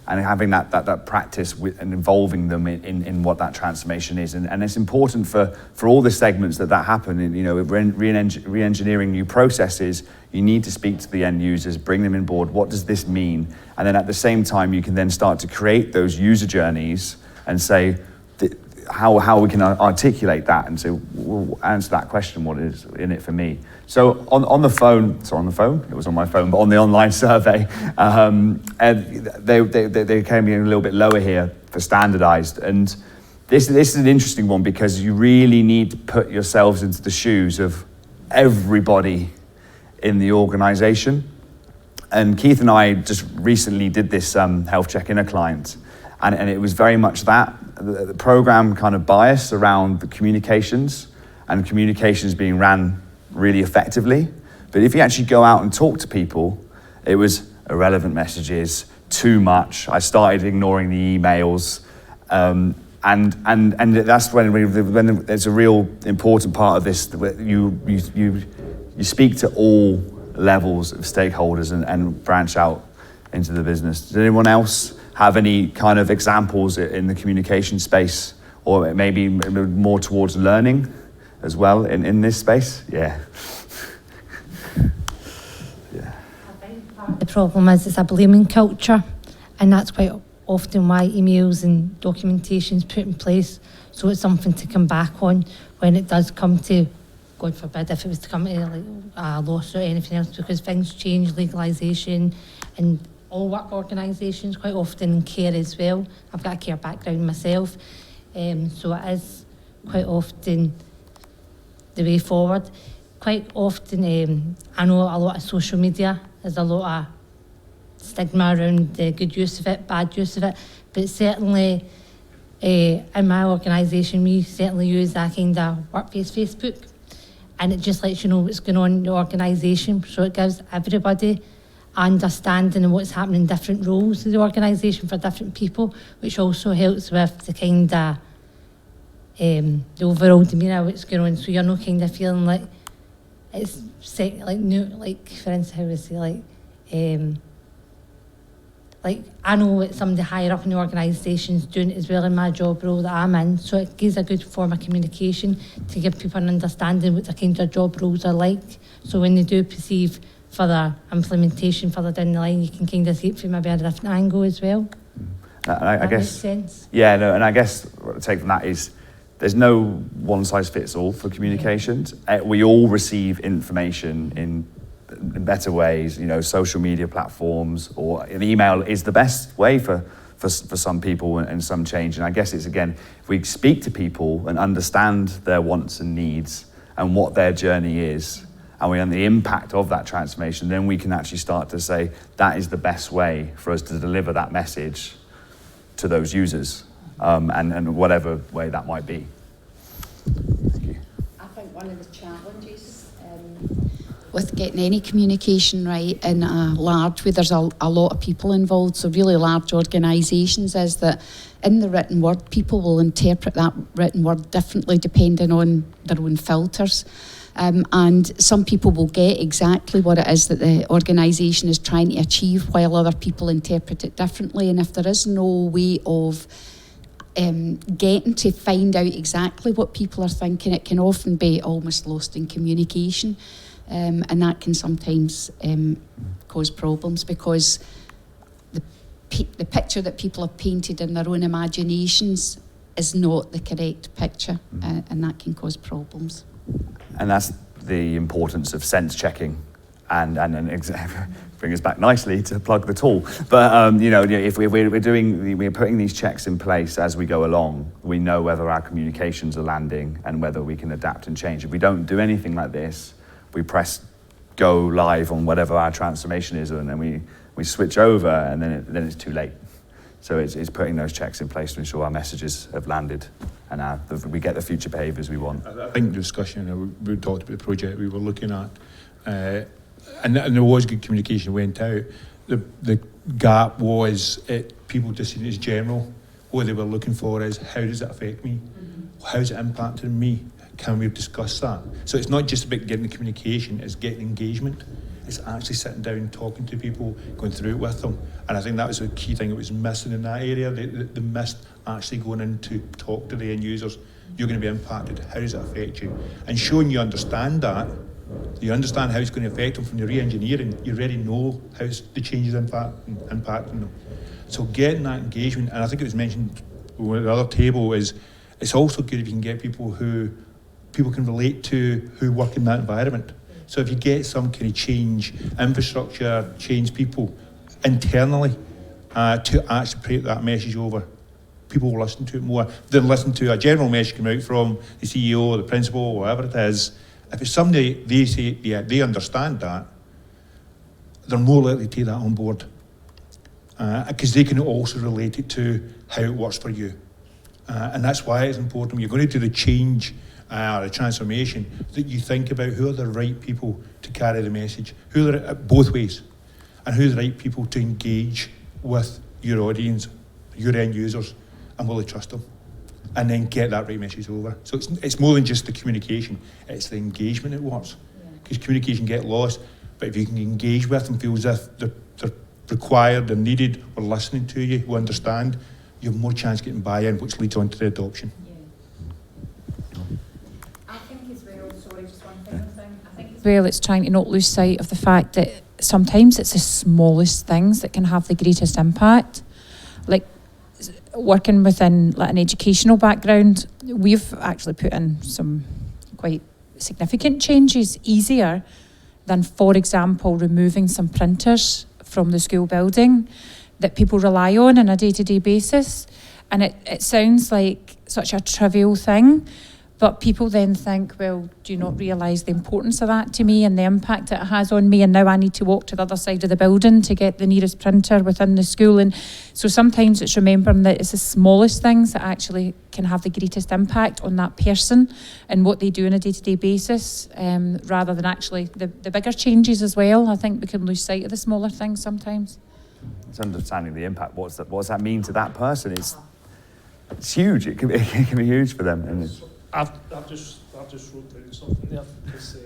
having that practice with and involving them in what that transformation is. And it's important for all the segments that happen. And, you know, re-engineering new processes, you need to speak to the end users, bring them on board. What does this mean? And then at the same time, you can then start to create those user journeys and say how we can articulate that, and so we'll answer that question, what is in it for me. So on the phone, it was on my phone, but on the online survey, and they came in a little bit lower here for standardized. And this is an interesting one, because you really need to put yourselves into the shoes of everybody in the organization. And Keith and I just recently did this health check in a client, and it was very much that, the program kind of bias around the communications, and communications being ran really effectively. But if you actually go out and talk to people, it was irrelevant messages, too much. I started ignoring the emails, and that's when there's a real important part of this. You speak to all levels of stakeholders and branch out into the business. Does anyone else have any kind of examples in the communication space, or maybe more towards learning as well in this space? Yeah. The problem is it's a blaming culture, and that's quite often why emails and documentation is put in place, so it's something to come back on when it does come to, God forbid, if it was to come to like a lawsuit or anything else, because things change, legalisation, and all work organisations quite often in care as well. I've got a care background myself, so it is quite often the way forward. Quite often, I know a lot of social media, there's a lot of stigma around the good use of it, bad use of it, but certainly in my organisation, we certainly use that kind of work-based Facebook, and it just lets you know what's going on in the organisation, so it gives everybody understanding of what's happening in different roles of the organisation for different people, which also helps with the kind of the overall demeanour of what's going on, so you're not kind of feeling like it's like new, like for instance, how would I say, like I know what somebody higher up in the organisation's doing as well in my job role that I'm in, so it gives a good form of communication to give people an understanding what the kind of job roles are like, so when they do perceive further implementation further down the line, you can kind of see it from maybe a different angle as well. I guess, makes sense. Yeah, no, and I guess what I take from that is there's no one size fits all for communications. We all receive information in better ways, you know, social media platforms, or an email is the best way for for some people and some change. And I guess it's, again, if we speak to people and understand their wants and needs and what their journey is, and we understand the impact of that transformation, then we can actually start to say that is the best way for us to deliver that message to those users, and whatever way that might be. Thank you. I think one of the challenges with getting any communication right in a large, where there's a lot of people involved, so really large organisations, is that in the written word, people will interpret that written word differently depending on their own filters. And some people will get exactly what it is that the organisation is trying to achieve, while other people interpret it differently. And if there is no way of getting to find out exactly what people are thinking, it can often be almost lost in communication. And that can sometimes cause problems, because the picture that people have painted in their own imaginations is not the correct picture, and that can cause problems. And that's the importance of sense checking, and bring us back nicely to plug the tool. But if we're putting these checks in place as we go along, we know whether our communications are landing and whether we can adapt and change. If we don't do anything like this, we press go live on whatever our transformation is, and then we switch over, and then it's too late. So it's putting those checks in place to ensure our messages have landed and we get the future behaviours we want. I think the discussion, we talked about the project we were looking at, and there was good communication went out. The gap was people just seen it as general. What they were looking for is, how does it affect me? How is it impacting me? Can we discuss that? So it's not just about getting the communication, it's getting engagement. It's actually sitting down and talking to people, going through it with them. And I think that was a key thing that was missing in that area. They missed actually going in to talk to the end users. You're going to be impacted. How does it affect you? And showing you understand that, you understand how it's going to affect them from the re-engineering, you already know how the changes impacting them. So getting that engagement, and I think it was mentioned on the other table, is it's also good if you can get people who people can relate to, who work in that environment. So if you get some kind of change infrastructure, change people internally to actually put that message over, people will listen to it more than listen to a general message come out from the CEO or the principal or whatever it is. If it's somebody they say, yeah, they understand that, they're more likely to take that on board, because they can also relate it to how it works for you. And that's why it's important when you're going to do the change or a transformation, that you think about who are the right people to carry the message, who are both ways, and who are the right people to engage with your audience, your end users, and will they trust them? And then get that right message over. So it's more than just the communication, it's the engagement that works. Because communication get lost, but if you can engage with them, feel as if they're required, they're needed, or listening to you, who understand, you have more chance of getting buy-in, which leads on to the adoption. Well, it's trying to not lose sight of the fact that sometimes it's the smallest things that can have the greatest impact. Like working within an educational background, we've actually put in some quite significant changes easier than, for example, removing some printers from the school building that people rely on a day-to-day basis. And it sounds like such a trivial thing, but people then think, well, do you not realise the importance of that to me and the impact that it has on me, and now I need to walk to the other side of the building to get the nearest printer within the school. And so sometimes it's remembering that it's the smallest things that actually can have the greatest impact on that person and what they do on a day-to-day basis, rather than actually the bigger changes as well. I think we can lose sight of the smaller things sometimes. It's understanding the impact. What does that mean to that person? It's huge. It can be huge for them. And I've just wrote down something there, because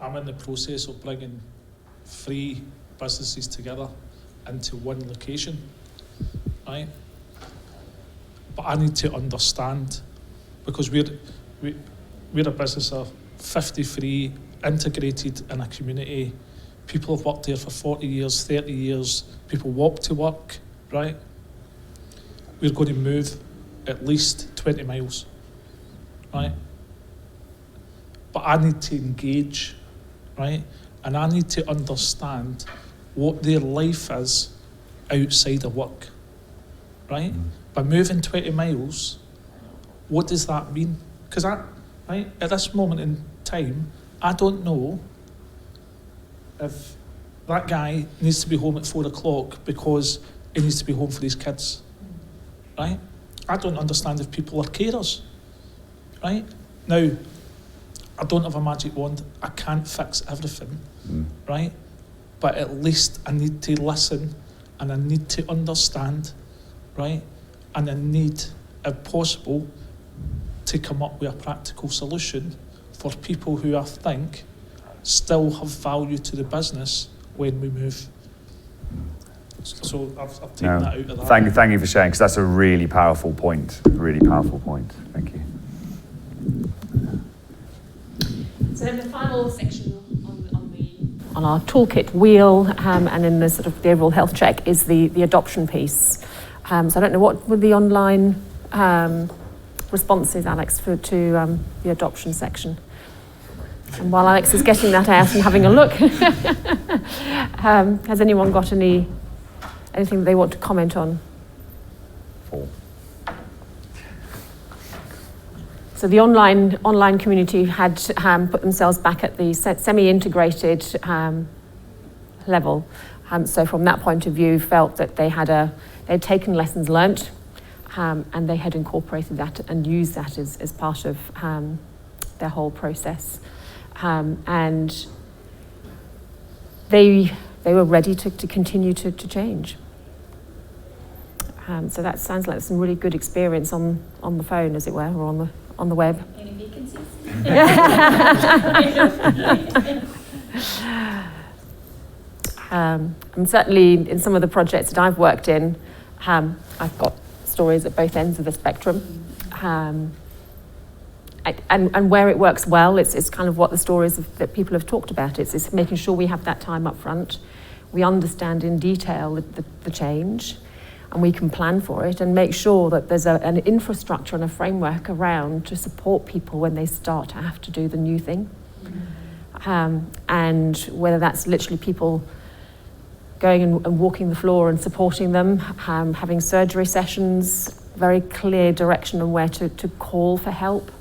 I'm in the process of bringing 3 businesses together into one location, right? But I need to understand, because we're a business of 53 integrated in a community. People have worked there for 40 years, 30 years. People walk to work, right? We're going to move at least 20 miles. Right? But I need to engage, right? And I need to understand what their life is outside of work, right? By moving 20 miles, what does that mean? Because right, at this moment in time, I don't know if that guy needs to be home at 4 o'clock because he needs to be home for his kids, right? I don't understand if people are carers, right? Now, I don't have a magic wand. I can't fix everything, right? But at least I need to listen and I need to understand, right? And I need, if possible, to come up with a practical solution for people who I think still have value to the business when we move. So I've taken that out of that. Thank you for sharing, because that's a really powerful point. Really powerful point. Thank you. So then the final section on our toolkit wheel and in the sort of the overall health check is the adoption piece. So I don't know what were the online responses, Alex, to the adoption section. And while Alex is getting that out and having a look, has anyone got anything that they want to comment on? So the online community had put themselves back at the semi-integrated level. So from that point of view, felt that they'd taken lessons learnt and they had incorporated that and used that as part of their whole process. And they were ready to continue to change. So that sounds like some really good experience on the phone, as it were, or on the web. Any vacancies? And certainly in some of the projects that I've worked in, I've got stories at both ends of the spectrum. And where it works well, it's kind of what the stories that people have talked about. It's making sure we have that time up front. We understand in detail the change, and we can plan for it and make sure that there's an infrastructure and a framework around to support people when they start to have to do the new thing. And whether that's literally people going and walking the floor and supporting them, having surgery sessions, very clear direction on where to call for help,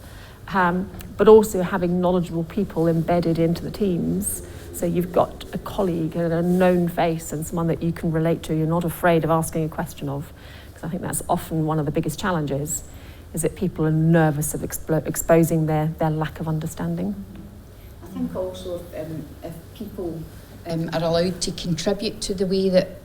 but also having knowledgeable people embedded into the teams. So you've got a colleague and a known face and someone that you can relate to. You're not afraid of asking a question of, because I think that's often one of the biggest challenges, is that people are nervous of exposing their lack of understanding. I think also if people are allowed to contribute to the way that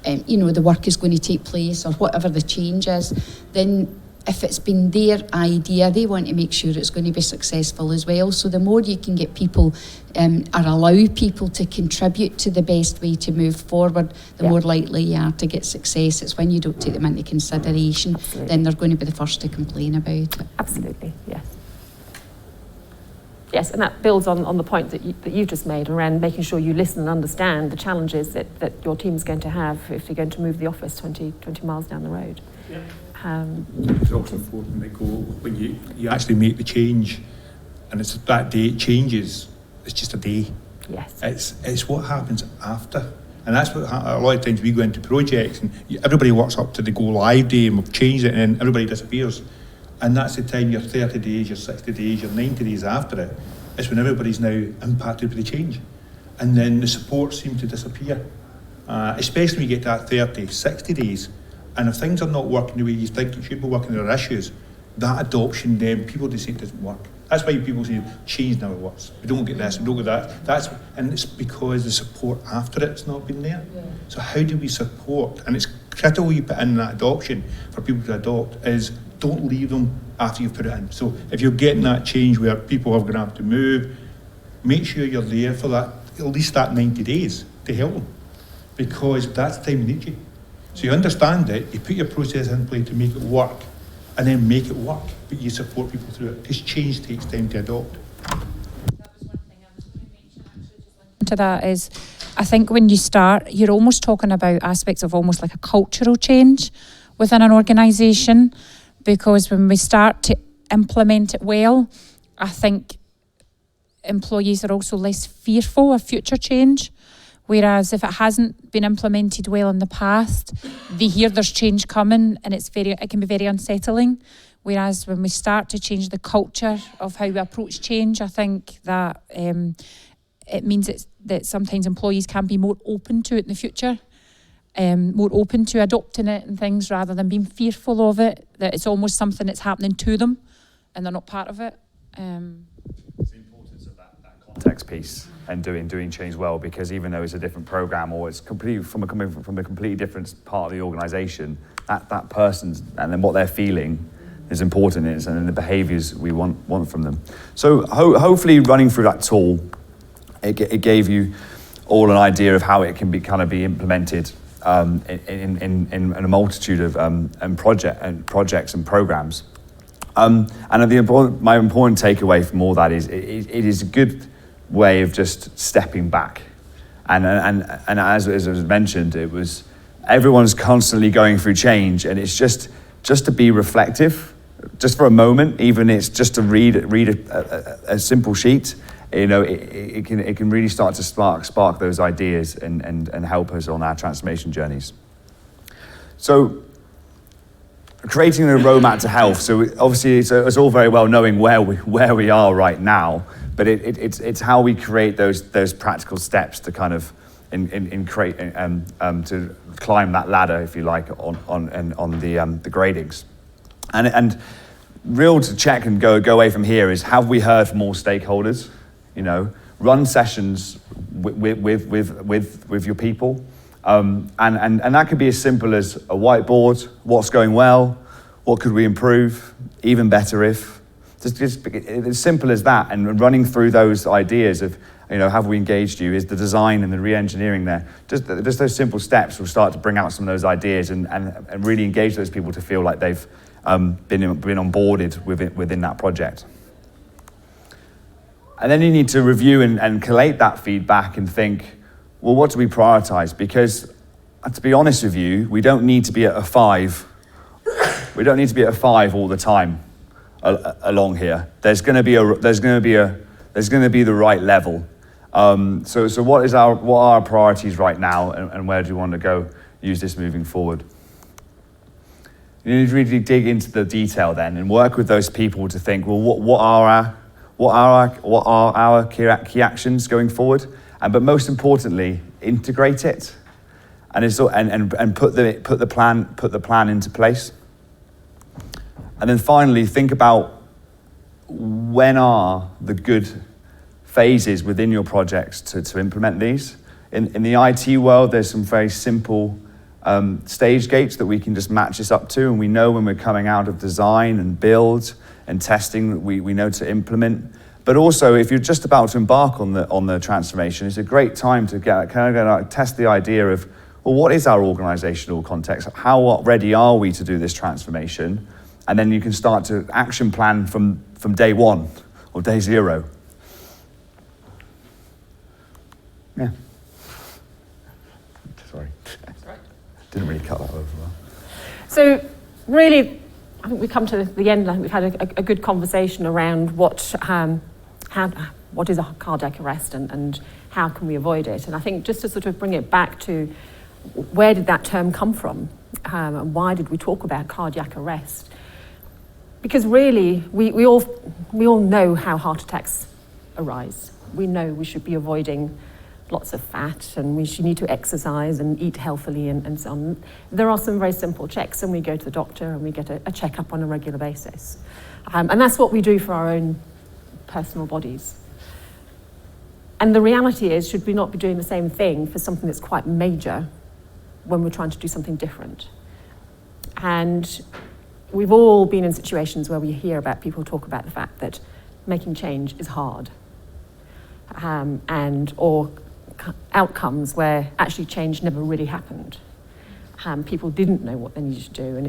the work is going to take place or whatever the change is, then if it's been their idea, they want to make sure it's going to be successful as well. So the more you can get people or allow people to contribute to the best way to move forward, the more likely you are to get success. It's when you don't take them into consideration, then they're going to be the first to complain about it. Absolutely, yes. Yes, and that builds on the point that you've just made around making sure you listen and understand the challenges that your team's going to have if you're going to move the office 20 miles down the road. Yeah. It's also important that when you actually make the change, and it's that day it changes, it's just a day. Yes. It's what happens after. And that's what a lot of times we go into projects and everybody works up to the go live day and we've changed it and then everybody disappears. And that's the time, your 30 days, your 60 days, your 90 days after it, it's when everybody's now impacted with the change. And then the support seems to disappear. Especially when you get to that 30, 60 days. And if things are not working the way you think it should be working, there are issues, that adoption then, people just say it doesn't work. That's why people say change never works. We don't get this, we don't get that. And it's because the support after it's not been there. Yeah. So how do we support? And it's critical you put in that adoption for people to adopt is don't leave them after you've put it in. So if you're getting that change where people are going to have to move, make sure you're there for that, at least that 90 days to help them. Because that's the time they need you. So you understand it, you put your process in place to make it work, and then make it work, but you support people through it, because change takes time to adopt. That was one thing I was going to mention, actually, just linked to that is, I think when you start, you're almost talking about aspects of almost like a cultural change within an organisation, because when we start to implement it well, I think employees are also less fearful of future change Whereas if it hasn't been implemented well in the past, they hear there's change coming and it can be very unsettling. Whereas when we start to change the culture of how we approach change, I think that it means that sometimes employees can be more open to it in the future, more open to adopting it and things rather than being fearful of it, that it's almost something that's happening to them and they're not part of it. It's the importance of that context piece and doing change well, because even though it's a different program or it's completely coming from a completely different part of the organisation, that person's and then what they're feeling is important, and the behaviours we want from them. So hopefully running through that tool, it gave you all an idea of how it can be implemented in a multitude of projects and programs. And my important takeaway from all that is it is a good way of just stepping back. And as was mentioned, it was everyone's constantly going through change, and it's just to be reflective, just for a moment, even it's just to read a simple sheet. It can really start to spark those ideas and help us on our transformation journeys. So, creating a roadmap to health. So obviously it's all very well knowing where we are right now, but it's how we create those practical steps to kind of create to climb that ladder, if you like, on the gradings. And real to check and go away from here is, have we heard from all stakeholders? Run sessions with your people. And that could be as simple as a whiteboard, what's going well, what could we improve, even better if. Just as simple as that, and running through those ideas of, have we engaged you, is the design and the re-engineering there. Just those simple steps will start to bring out some of those ideas and really engage those people to feel like they've been onboarded within that project. And then you need to review and collate that feedback and think, well, what do we prioritize? Because, to be honest with you, we don't need to be at a 5. We don't need to be at a 5 all the time along here. There's going to be the right level. So what are our priorities right now, and where do we want to go use this moving forward? You need to really dig into the detail then and work with those people to think, well, what are our key actions going forward? But most importantly, integrate it, and put the plan into place. And then finally, think about when are the good phases within your projects to implement these. In the IT world, there's some very simple stage gates that we can just match this up to, and we know when we're coming out of design and build and testing, we know to implement. But also, if you're just about to embark on the transformation, it's a great time to test the idea of, well, what is our organizational context? How ready are we to do this transformation? And then you can start to action plan from day 1 or day 0. Yeah. Sorry. Didn't really cut that over well. So really, I think we come to the end. I think we've had a good conversation around what is a cardiac arrest and how can we avoid it. And I think just to sort of bring it back to where did that term come from, and why did we talk about cardiac arrest? Because really, we all know how heart attacks arise. We know we should be avoiding lots of fat, and we should need to exercise and eat healthily and so on. There are some very simple checks, and we go to the doctor and we get a checkup on a regular basis. And that's what we do for our own personal bodies. And the reality is, should we not be doing the same thing for something that's quite major when we're trying to do something different? And we've all been in situations where we hear about people talk about the fact that making change is hard, or outcomes where actually change never really happened. People didn't know what they needed to do, and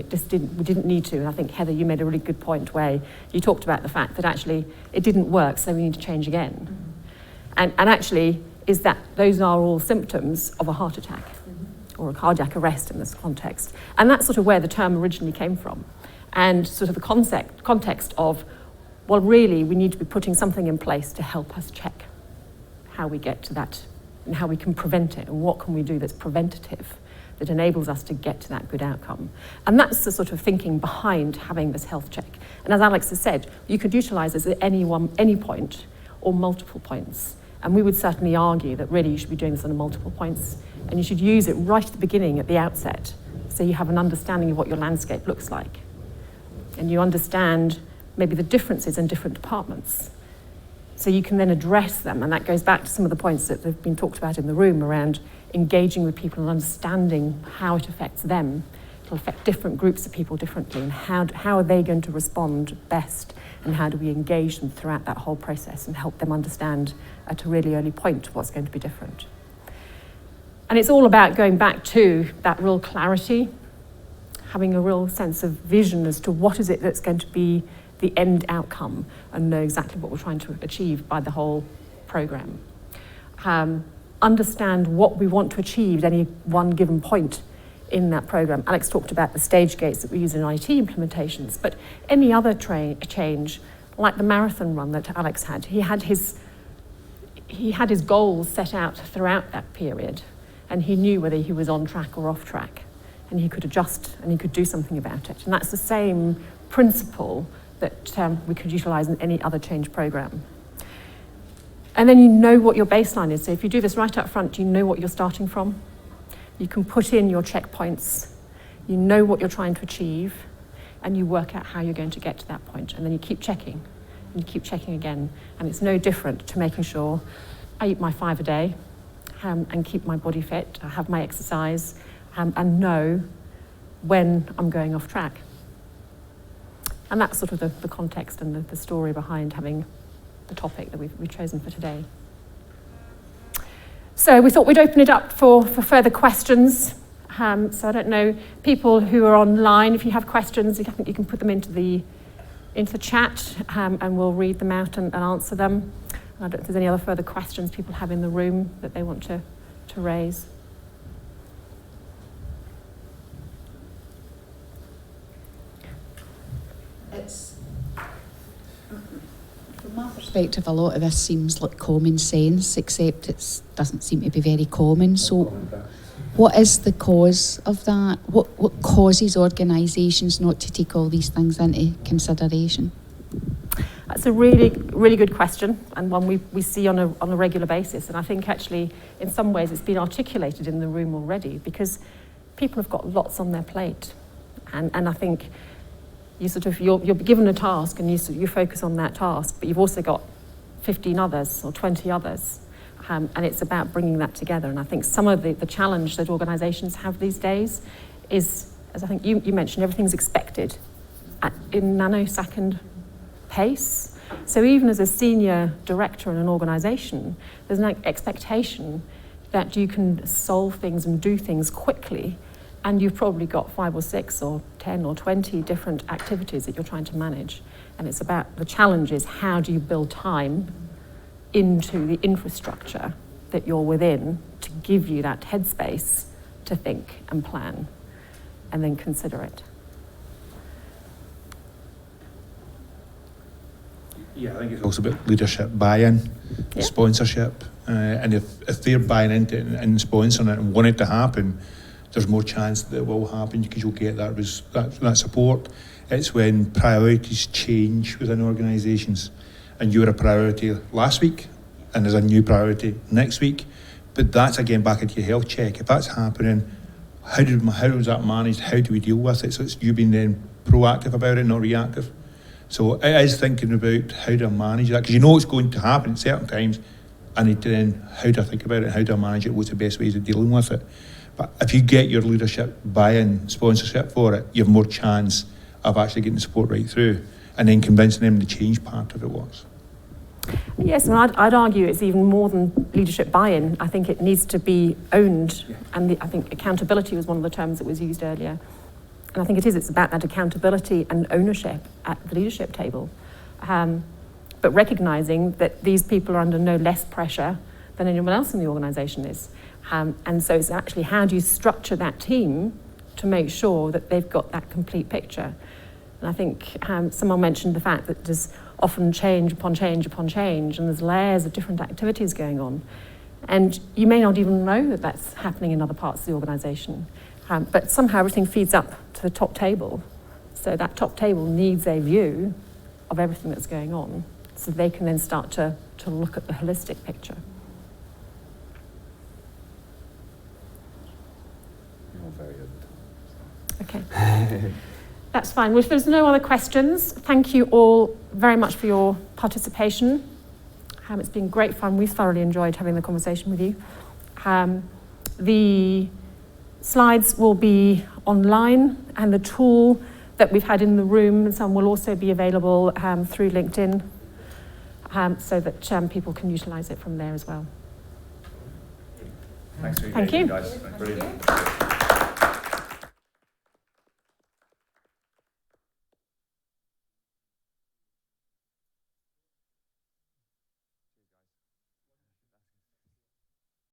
we didn't need to. And I think, Heather, you made a really good point where you talked about the fact that actually it didn't work, so we need to change again. And actually, those are all symptoms of a heart attack or a cardiac arrest in this context. And that's sort of where the term originally came from. And sort of the context of, well, really, we need to be putting something in place to help us check how we get to that and how we can prevent it, and what can we do that's preventative, that enables us to get to that good outcome. And that's the sort of thinking behind having this health check. And as Alex has said, you could utilise this at any point or multiple points. And we would certainly argue that really you should be doing this on multiple points, and you should use it right at the beginning, at the outset, so you have an understanding of what your landscape looks like. And you understand maybe the differences in different departments. So you can then address them, and that goes back to some of the points that have been talked about in the room around engaging with people and understanding how it affects them. It'll affect different groups of people differently, and how are they going to respond best, and how do we engage them throughout that whole process and help them understand at a really early point what's going to be different. And it's all about going back to that real clarity, having a real sense of vision as to what is it that's going to be the end outcome, and know exactly what we're trying to achieve by the whole programme. Understand what we want to achieve at any one given point in that programme. Alex talked about the stage gates that we use in IT implementations, but any other change, like the marathon run that Alex had, he had his goals set out throughout that period, and he knew whether he was on track or off track, and he could adjust and he could do something about it. And that's the same principle that we could utilise in any other change programme. And then you know what your baseline is. So if you do this right up front, you know what you're starting from. You can put in your checkpoints, you know what you're trying to achieve, and you work out how you're going to get to that point. And then you keep checking, and you keep checking again. And it's no different to making sure I eat my 5 a day and keep my body fit, I have my exercise, and know when I'm going off track. And that's sort of the context and the story behind having the topic that we've chosen for today. So we thought we'd open it up for further questions. So I don't know, people who are online, if you have questions, I think you can put them into the chat, and we'll read them out and answer them. I don't know if there's any other further questions people have in the room that they want to raise. From my perspective, a lot of this seems like common sense, except it doesn't seem to be very common. So what is the cause of that? What causes organisations not to take all these things into consideration? That's a really, really good question, and one we see on a regular basis. And I think actually, in some ways, it's been articulated in the room already, because people have got lots on their plate. And I think you're given a task, and you focus on that task, but you've also got 15 others or 20 others. And it's about bringing that together. And I think some of the challenge that organisations have these days is, as I think you mentioned, everything's expected in nanosecond pace. So even as a senior director in an organisation, there's an expectation that you can solve things and do things quickly, and you've probably got 5 or 6 or 10 or 20 different activities that you're trying to manage. And it's about the challenge is, how do you build time into the infrastructure that you're within to give you that headspace to think and plan and then consider it. Yeah, I think it's also about leadership buy-in, sponsorship, and if they're buying into it and sponsoring it and want it to happen, there's more chance that it will happen because you'll get that support. It's when priorities change within organisations, and you're a priority last week and there's a new priority next week, but that's again back into your health check. If that's happening, how is that managed? How do we deal with it? So it's you being then proactive about it, not reactive. So it is thinking about how do I manage that, because you know it's going to happen at certain times. I need to then, how do I think about it? How do I manage it? What's the best ways of dealing with it? But if you get your leadership buy-in, sponsorship for it, you have more chance of actually getting the support right through, and then convincing them the change part of it works. Yes, and I'd argue it's even more than leadership buy-in. I think it needs to be owned, and I think accountability was one of the terms that was used earlier. And I think it's about that accountability and ownership at the leadership table. But recognising that these people are under no less pressure than anyone else in the organisation is. And so it's actually, how do you structure that team to make sure that they've got that complete picture? And I think someone mentioned the fact that there's often change upon change upon change, and there's layers of different activities going on. And you may not even know that that's happening in other parts of the organisation. But somehow everything feeds up to the top table. So that top table needs a view of everything that's going on, so they can then start to look at the holistic picture. You're very over time. Okay. That's fine. Well, if there's no other questions, thank you all very much for your participation. It's been great fun. We've thoroughly enjoyed having the conversation with you. The slides will be online, and the tool that we've had in the room, some will also be available through LinkedIn, so that people can utilise it from there as well. Thanks for your Thank you. guys. Brilliant.